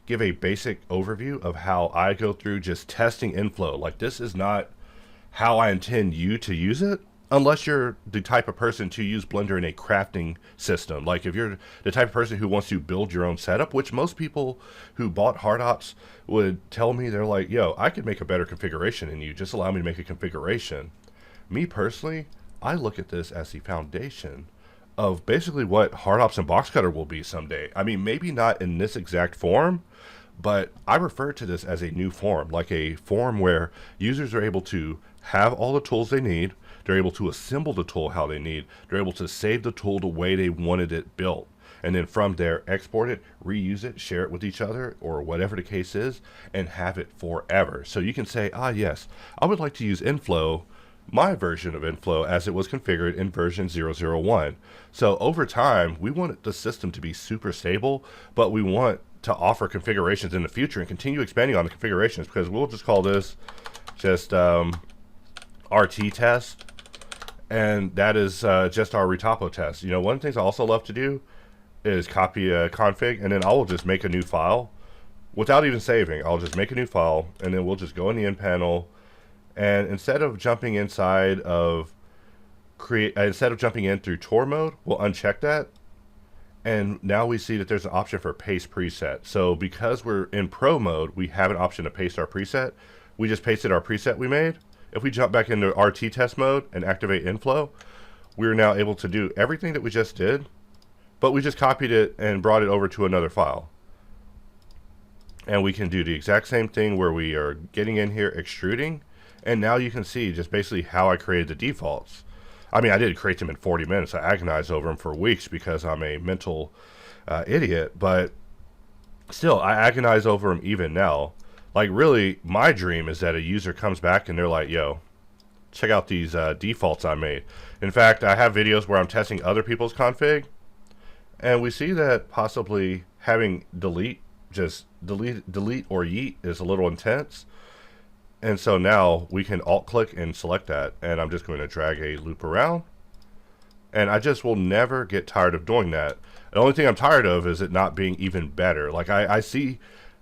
give a basic overview of how I go through just testing nFlow. Like, this is not how I intend you to use it, unless you're the type of person to use Blender in a crafting system. Like, if you're the type of person who wants to build your own setup, which most people who bought hard ops would tell me, they're like, yo, I could make a better configuration than you. Just allow me to make a configuration. Me personally, I look at this as the foundation of basically what hard ops and box cutter will be someday. I mean, maybe not in this exact form, but I refer to this as a new form, like a form where users are able to have all the tools they need. They're able to assemble the tool how they need. They're able to save the tool the way they wanted it built. And then from there, export it, reuse it, share it with each other, or whatever the case is, and have it forever. So you can say, yes, I would like to use nFlow, my version of nFlow, as it was configured in version 001. So over time, we want the system to be super stable, but we want to offer configurations in the future and continue expanding on the configurations, because we'll just call this just RT test. And that is just our retopo test. One of the things I also love to do is copy a config, and then I will just make a new file without even saving. I'll just make a new file, and then we'll just go in the end panel, and instead of jumping in through tour mode, we'll uncheck that. And now we see that there's an option for paste preset. So because we're in pro mode, we have an option to paste our preset. We just pasted our preset we made. If we jump back into RT test mode and activate nFlow, we're now able to do everything that we just did, but we just copied it and brought it over to another file. And we can do the exact same thing where we are getting in here, extruding, and now you can see just basically how I created the defaults. I mean, I didn't create them in 40 minutes. I agonized over them for weeks because I'm a mental idiot, but still, I agonize over them even now. Like, really, my dream is that a user comes back and they're like, yo, check out these defaults I made. In fact, I have videos where I'm testing other people's config, and we see that possibly having delete or yeet is a little intense. And so now we can alt-click and select that, and I'm just going to drag a loop around. And I just will never get tired of doing that. The only thing I'm tired of is it not being even better. Like, I see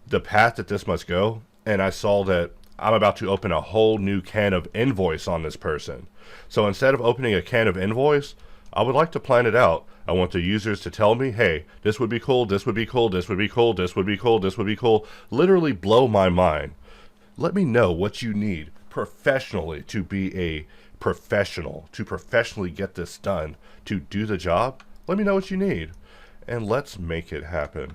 the path that this must go, and I saw that I'm about to open a whole new can of invoice on this person. So instead of opening a can of invoice, I would like to plan it out. I want the users to tell me, hey, this would be cool, this would be cool, this would be cool, this would be cool, this would be cool. Literally blow my mind. Let me know what you need professionally to be a professional, to professionally get this done, to do the job. Let me know what you need, and let's make it happen.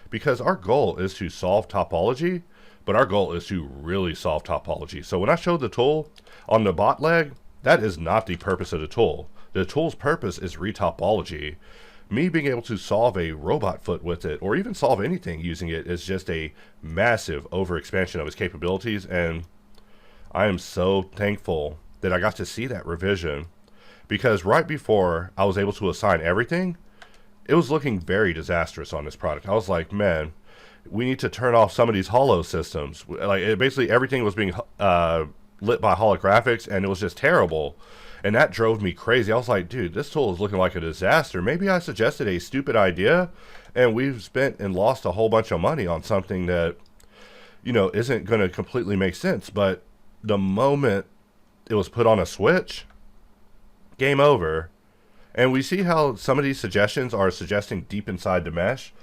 Because our goal is to solve topology, but our goal is to really solve topology. So when I showed the tool on the bot leg, that is not the purpose of the tool. The tool's purpose is retopology. Me being able to solve a robot foot with it, or even solve anything using it, is just a massive overexpansion of its capabilities, and I am so thankful that I got to see that revision, because right before I was able to assign everything, it was looking very disastrous on this product. I was like, man, we need to turn off some of these holo systems. Like, basically everything was being lit by holographics, and it was just terrible. And that drove me crazy. I was like, dude, this tool is looking like a disaster. Maybe I suggested a stupid idea, and we've spent and lost a whole bunch of money on something that, isn't going to completely make sense. But the moment it was put on a switch, game over. And we see how some of these suggestions are suggesting deep inside the mesh.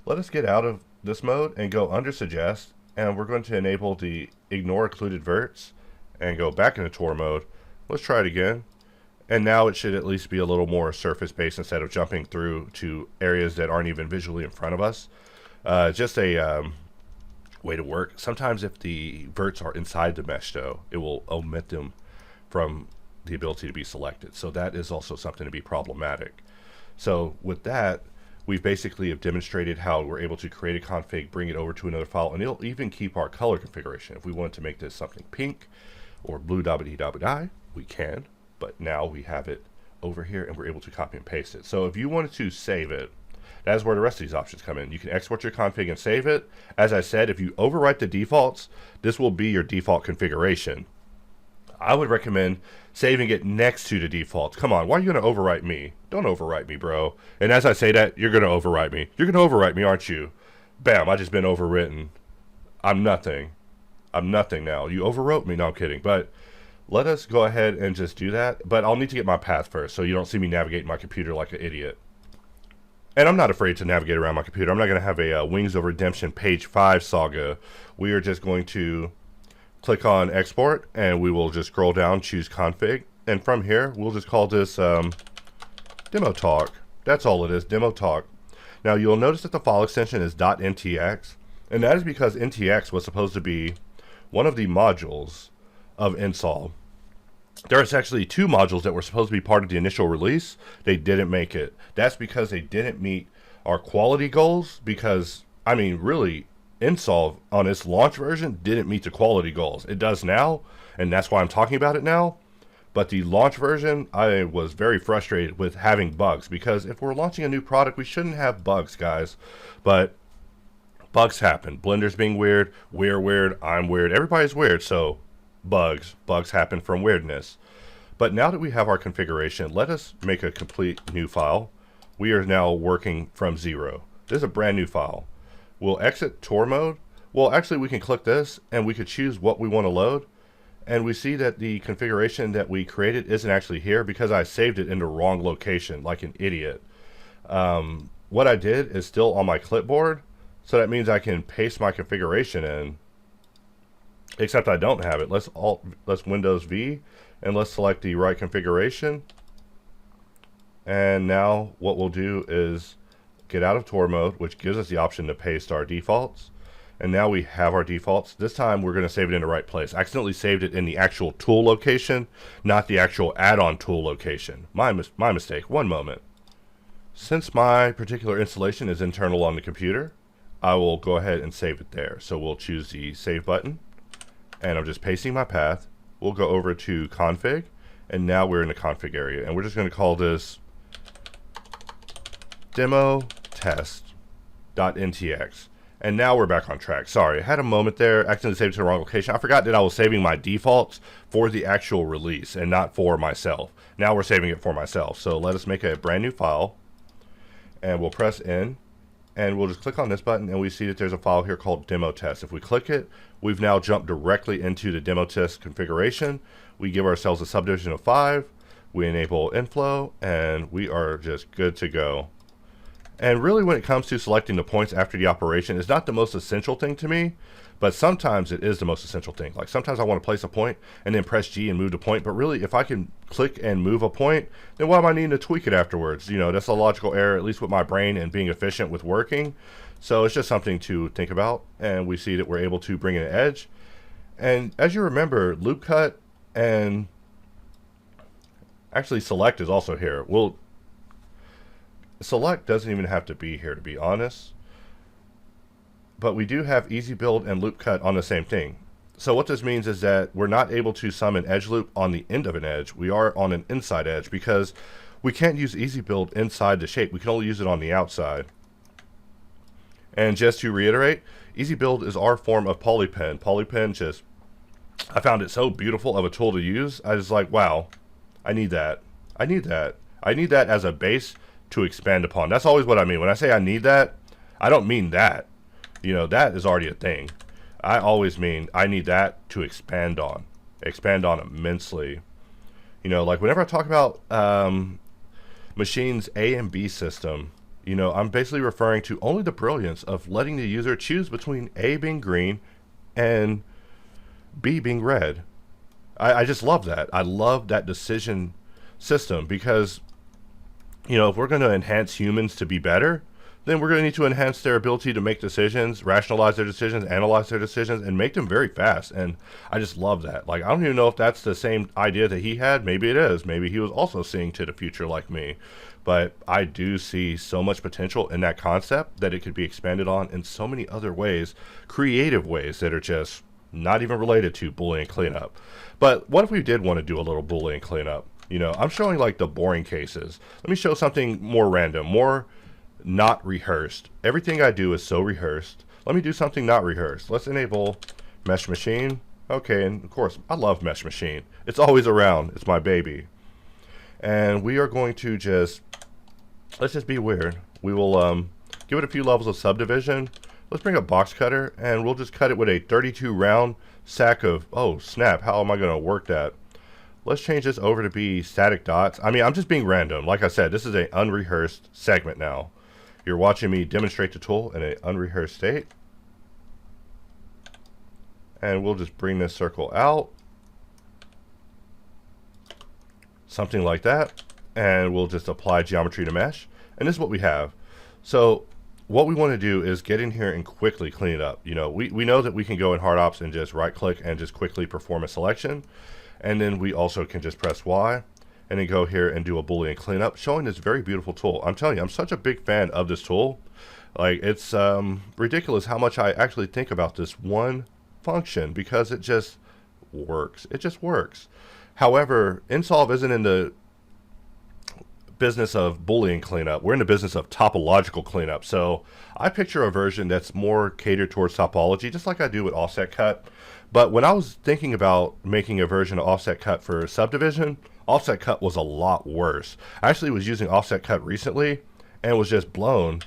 Let us get out of this mode and go under suggest, and we're going to enable the ignore occluded verts and go back into tour mode. Let's try it again. And now it should at least be a little more surface based instead of jumping through to areas that aren't even visually in front of us. Just a way to work. Sometimes if the verts are inside the mesh though, it will omit them from the ability to be selected. So that is also something to be problematic. So with that, we've basically have demonstrated how we're able to create a config, bring it over to another file, and it'll even keep our color configuration. If we want to make this something pink or blue dabba-dee, we can, but now we have it over here and we're able to copy and paste it. So if you wanted to save it, that's where the rest of these options come in. You can export your config and save it. As I said, if you overwrite the defaults, this will be your default configuration. I would recommend saving it next to the defaults. Come on, why are you going to overwrite me? Don't overwrite me, bro. And as I say that, you're going to overwrite me. You're going to overwrite me, aren't you? Bam, I just been overwritten. I'm nothing. I'm nothing now. You overwrote me. No, I'm kidding. But let us go ahead and just do that. But I'll need to get my path first so you don't see me navigating my computer like an idiot. And I'm not afraid to navigate around my computer. I'm not going to have a Wings of Redemption page 5 saga. We are just going to click on export and we will just scroll down, choose config, and from here we'll just call this demo talk. That's all it is, demo talk. Now you'll notice that the file extension is .ntx, and that is because ntx was supposed to be one of the modules of nSolve. There's actually 2 modules that were supposed to be part of the initial release. They didn't make it. That's because they didn't meet our quality goals, because I mean really nSolve on its launch version didn't meet the quality goals. It does now, and that's why I'm talking about it now. But the launch version, I was very frustrated with having bugs, because if we're launching a new product, we shouldn't have bugs, guys. But bugs happen. Blender's being weird, we're weird, I'm weird, everybody's weird, so bugs happen from weirdness. But now that we have our configuration, let us make a complete new file. We are now working from zero. This is a brand new file. We'll exit tour mode. Well, actually we can click this and we could choose what we want to load. And we see that the configuration that we created isn't actually here because I saved it in the wrong location like an idiot. What I did is still on my clipboard. So that means I can paste my configuration in. Except I don't have it. Let's Windows V and let's select the right configuration. And now what we'll do is get out of tour mode, which gives us the option to paste our defaults. And now we have our defaults. This time we're going to save it in the right place. I accidentally saved it in the actual tool location, not the actual add-on tool location. My mistake. One moment. Since my particular installation is internal on the computer, I will go ahead and save it there. So we'll choose the save button, and I'm just pasting my path. We'll go over to config, and now we're in the config area, and we're just going to call this demo test.ntx. And now we're back on track. Sorry, I had a moment there, accidentally saved it to the wrong location. I forgot that I was saving my defaults for the actual release and not for myself. Now we're saving it for myself. So let us make a brand new file, and we'll press N, and we'll just click on this button, and we see that there's a file here called demo test. If we click it, we've now jumped directly into the demo test configuration. We give ourselves a subdivision of 5, we enable nFlow, and we are just good to go. And really when it comes to selecting the points after the operation, it's not the most essential thing to me, but sometimes it is the most essential thing. Like sometimes I want to place a point and then press G and move the point, but really if I can click and move a point, then why am I needing to tweak it afterwards? You know, that's a logical error, at least with my brain and being efficient with working. So it's just something to think about, and we see that we're able to bring in an edge. And as you remember, loop cut and actually select is also here. Select doesn't even have to be here, to be honest, but we do have easy build and loop cut on the same thing. So what this means is that we're not able to sum an edge loop on the end of an edge. We are on an inside edge because we can't use easy build inside the shape. We can only use it on the outside. And just to reiterate, easy build is our form of polypen. Polypen just, I found it so beautiful of a tool to use. I was like, wow, I need that. I need that. I need that as a base to expand upon. That's always what I mean. When I say I need that, I don't mean that. You know, that is already a thing. I always mean I need that to expand on. expand on immensely. You know, like whenever I talk about machines A and B system, you know, I'm basically referring to only the brilliance of letting the user choose between A being green and B being red. I just love that. I love that decision system because, you know, if we're going to enhance humans to be better, then we're going to need to enhance their ability to make decisions, rationalize their decisions, analyze their decisions, and make them very fast. And I just love that. Like, I don't even know if that's the same idea that he had. Maybe it is. Maybe he was also seeing to the future like me. But I do see so much potential in that concept that it could be expanded on in so many other ways, creative ways that are just not even related to Boolean cleanup. But what if we did want to do a little Boolean cleanup? You know, I'm showing like the boring cases. Let me show something more random, more not rehearsed. Everything I do is so rehearsed. Let me do something not rehearsed. Let's enable Mesh Machine. Okay, and of course, I love Mesh Machine. It's always around. It's my baby. And we are going to just, let's just be weird. We will give it a few levels of subdivision. Let's bring up Box Cutter, and we'll just cut it with a 32 round sack of, oh snap, how am I going to work that? Let's change this over to be static dots. I mean, I'm just being random. Like I said, this is an unrehearsed segment now. You're watching me demonstrate the tool in an unrehearsed state. And we'll just bring this circle out. Something like that. And we'll just apply geometry to mesh. And this is what we have. So what we want to do is get in here and quickly clean it up. You know, we know that we can go in hard ops and just right click and just quickly perform a selection. And then we also can just press Y and then go here and do a Boolean cleanup, showing this very beautiful tool. I'm telling you, I'm such a big fan of this tool. Like, it's ridiculous how much I actually think about this one function because it just works. It just works. However, nSolve isn't in the business of Boolean cleanup. We're in the business of topological cleanup. So I picture a version that's more catered towards topology, just like I do with offset cut. But when I was thinking about making a version of offset cut for subdivision, offset cut was a lot worse. I actually was using offset cut recently and was just blown.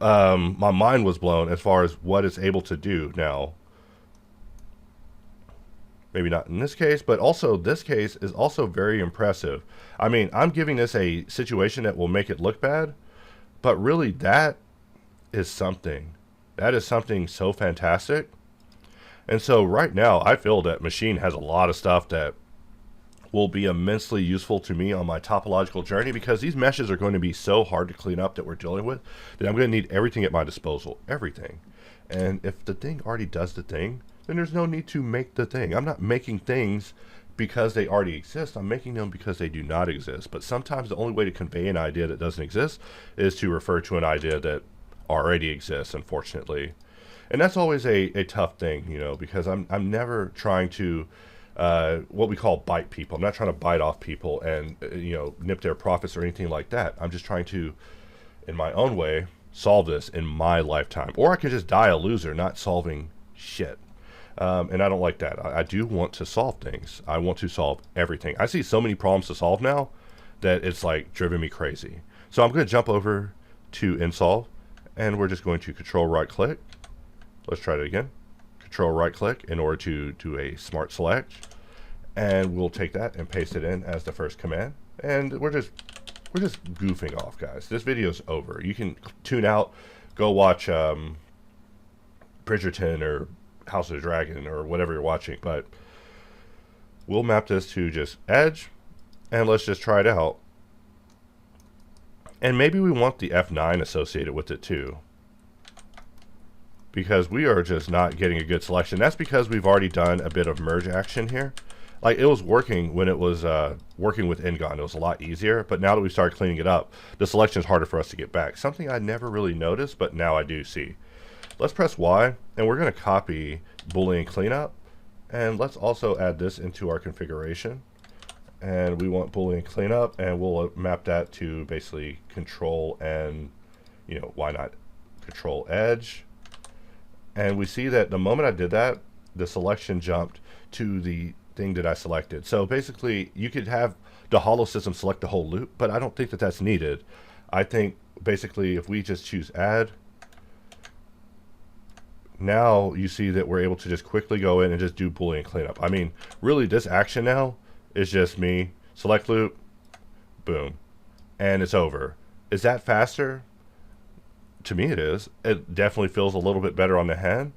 My mind was blown as far as what it's able to do now. Maybe not in this case, but also this case is also very impressive. I mean, I'm giving this a situation that will make it look bad, but really that is something. That is something so fantastic. And so right now, I feel that Machine has a lot of stuff that will be immensely useful to me on my topological journey because these meshes are going to be so hard to clean up that we're dealing with that I'm going to need everything at my disposal. Everything. And if the thing already does the thing, then there's no need to make the thing. I'm not making things because they already exist. I'm making them because they do not exist. But sometimes the only way to convey an idea that doesn't exist is to refer to an idea that already exists, unfortunately. And that's always a tough thing, you know, because I'm never trying to what we call bite people. I'm not trying to bite off people and you know, nip their profits or anything like that. I'm just trying to, in my own way, solve this in my lifetime. Or I could just die a loser not solving shit. And I don't like that. I do want to solve things. I want to solve everything. I see so many problems to solve now that it's like driven me crazy. So I'm going to jump over to nSolve, and we're just going to control right click. Let's try it again. Control right click in order to do a smart select, and we'll take that and paste it in as the first command. And we're just goofing off, guys. This video's over. You can tune out, go watch Bridgerton or House of the Dragon or whatever you're watching, but we'll map this to just edge, and let's just try it out. And maybe we want the F9 associated with it too, because we are just not getting a good selection. That's because we've already done a bit of merge action here. Like, it was working when it was working with Ngon. It was a lot easier, but now that we started cleaning it up, the selection is harder for us to get back. Something I never really noticed, but now I do see. Let's press Y, and we're going to copy Boolean cleanup, and let's also add this into our configuration. And we want Boolean cleanup, and we'll map that to basically control and, you know, why not control edge. And we see that the moment I did that, the selection jumped to the thing that I selected. So basically, you could have the hollow system select the whole loop, but I don't think that that's needed. I think basically if we just choose add, now you see that we're able to just quickly go in and just do Boolean cleanup. I mean, really, this action now is just me, select loop, boom, and it's over. Is that faster? To me it is. It definitely feels a little bit better on the hand.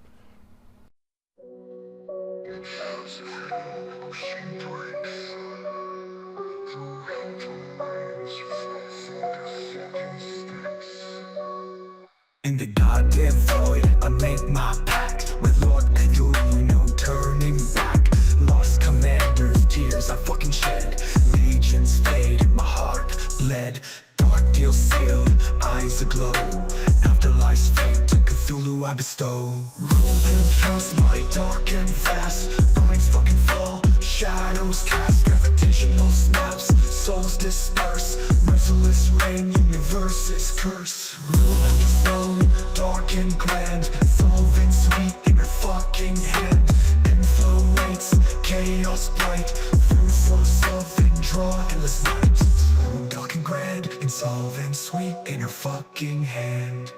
In the goddamn void, I make my pact with Lord Cthulhu, no turning back. Lost commanders, tears I fucking shed. Legions fade, my heart bled. Dark deal sealed, eyes aglow. Afterlife's fate to Cthulhu I bestow. Rule and trust my dark and vast. Minds fucking fall, shadows cast. Gravitational snaps, souls disperse. Merciless rain, universes curse. Rule and throne, dark and grand. Solving sweet in her fucking hand. nFlow waits, chaos bright. Through force of and draw endless night. Dark and grand, insolvent sweet in her fucking hand.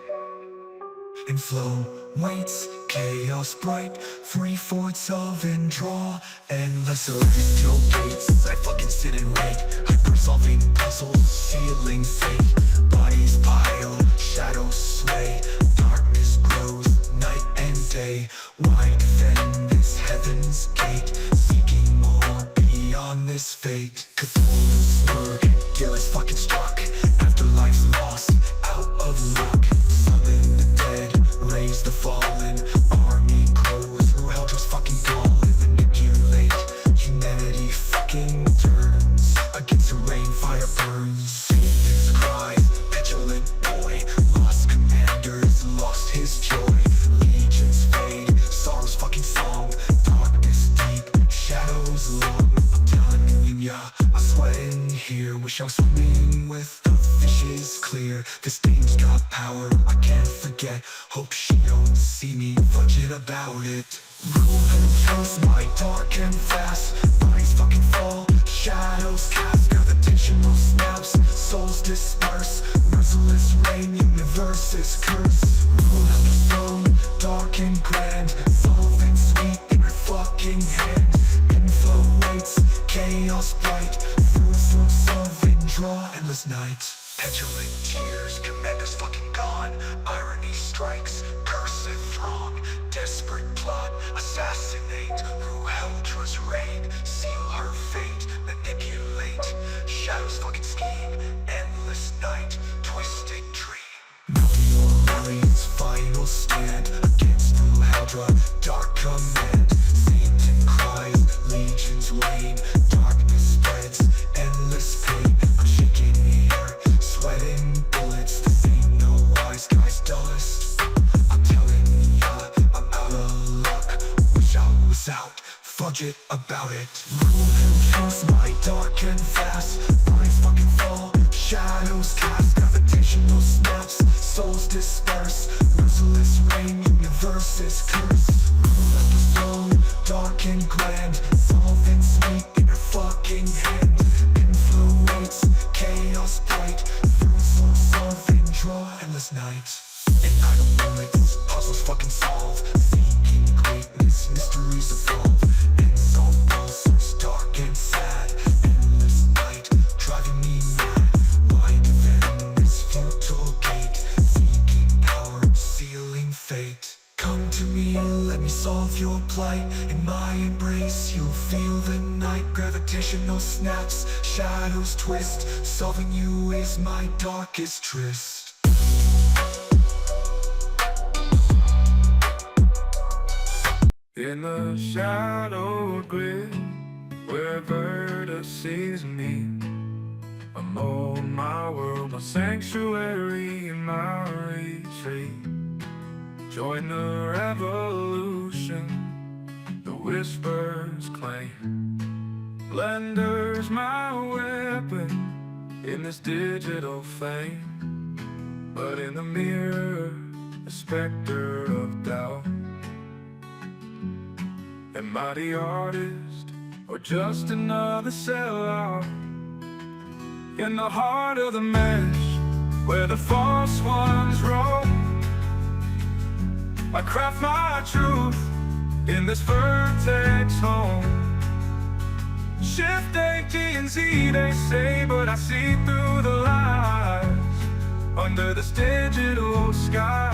nFlow waits, chaos bright. Free forts of and draw endless celestial gates. I fucking sit and wait. Hyper solving puzzles, sealing fate. Bodies pile, shadows sway. Darkness grows, night and day. Why defend this heaven's gate? Seeking more beyond this fate. Cthulhu's word, deal is fucking struck. Afterlife's lost, out of luck. Summon the dead, raise the fallen. Army grows, through Helter's fucking gall. Manipulate, humanity fucking turns. Against the rain, fire burns. Satan's cries, petulant boy. Lost commanders, lost his joy. Legions fade, sorrow's fucking song. Darkness deep, shadows long. I'm telling ya, I sweat in here. Wish I was swimming with the fishes clear. This thing's got power, I can't forget. Hope she don't see me fudging about it. Rule and trust my dark and fast. Bodies fucking fall, shadows cast. Gravitational snaps, souls disperse. Merciless rain, universes curse. Rule and throne, dark and grand. Solving sweet in her fucking hand. nFlow waits, chaos bright. Through throats of and draw endless night. Petulant tears, commanders fucking gone. Irony strikes, cursed throng. Desperate plot, assassinate. Through Heldra's reign, seal her fate. Manipulate, shadows fucking scheme. Endless night, twisted dream. Melting Marines, final stand. Against Through Heldra, dark command. Satan cries, legions wane. Darkness spreads, endless pain. I'm shaking here, sweating bullets. This ain't no wise guy's dullest. I'm telling ya, I'm out of luck. Wish I was out, fudge it about it. Rule and trust my dark and fast. Bodies fucking fall, shadows cast. Gravitational snaps, souls disperse. Merciless rain, universes curse. Rule and throne, dark and grand. Solving sweet in her fucking hand. nFlow waits, chaos bright. Through souls of and draw endless night. Idle moments, puzzles fucking solve. Seeking greatness, mysteries evolve. nSolve's pulsars, dark and sad. Endless night, driving me mad. Why defend this futile gate? Seeking power, sealing fate. Come to me, let me solve your plight. In my embrace, you'll feel the night. Gravitational snaps, shadows twist. Solving you is my darkest tryst. In the shadowed grid, where vertices meet, I'm on my world, my sanctuary, my retreat. Join the revolution, the whispers claim. Blender's my weapon in this digital fame, but in the mirror, a specter of doubt. Am I the artist, or just another sellout? In the heart of the mesh, where the false ones roam, I craft my truth in this vertex home. Shift A, G, and Z, they say, but I see through the lies under this digital sky.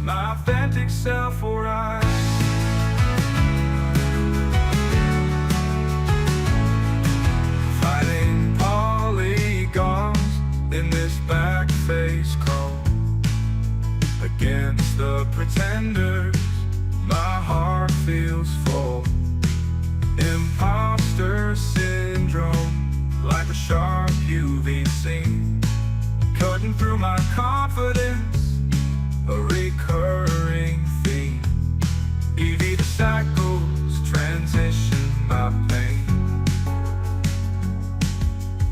My authentic self will rise. Fighting polygons in this backface call. Against the pretenders, my heart feels full. Imposter syndrome, like a sharp UV scene, cutting through my confidence, a recurring theme. EV to cycles, transition my pain.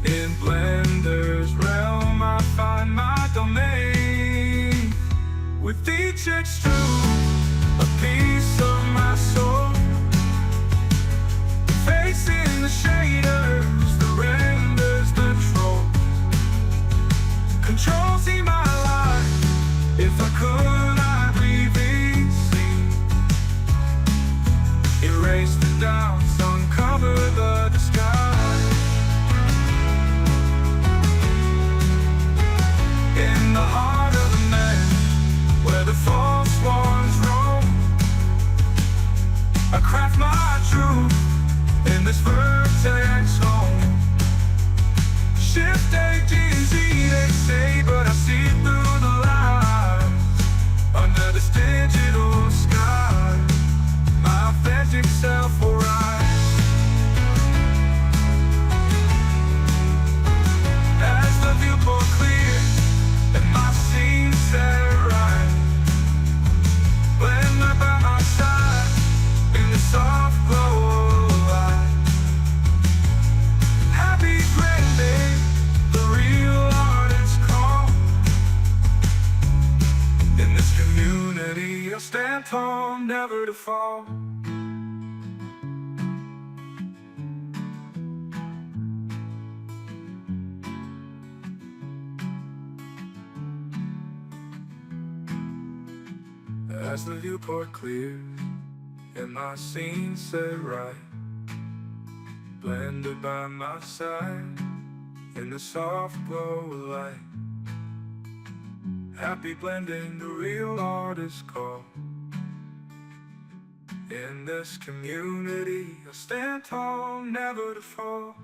In Blender's realm I find my domain. With each extrude, a piece of my soul. Facing the shaders, the renders, the trolls. Control see my life. If I could, I'd revisit. Erase the doubts, uncover the disguise. In the heart of the man, where the false ones roam, I craft my truth in this vertex home. Shift A, G, Z, they say, but I see through the lies under this digital sky. My authentic self will rise. As the viewport clear and my scene set right, Blender by my side in the soft glow. I'll stand tall, never to fall. As the viewport clears and my scene set right, blended by my side in the soft glow of light. Happy blending, the real artist call. In this community, I stand tall, never to fall.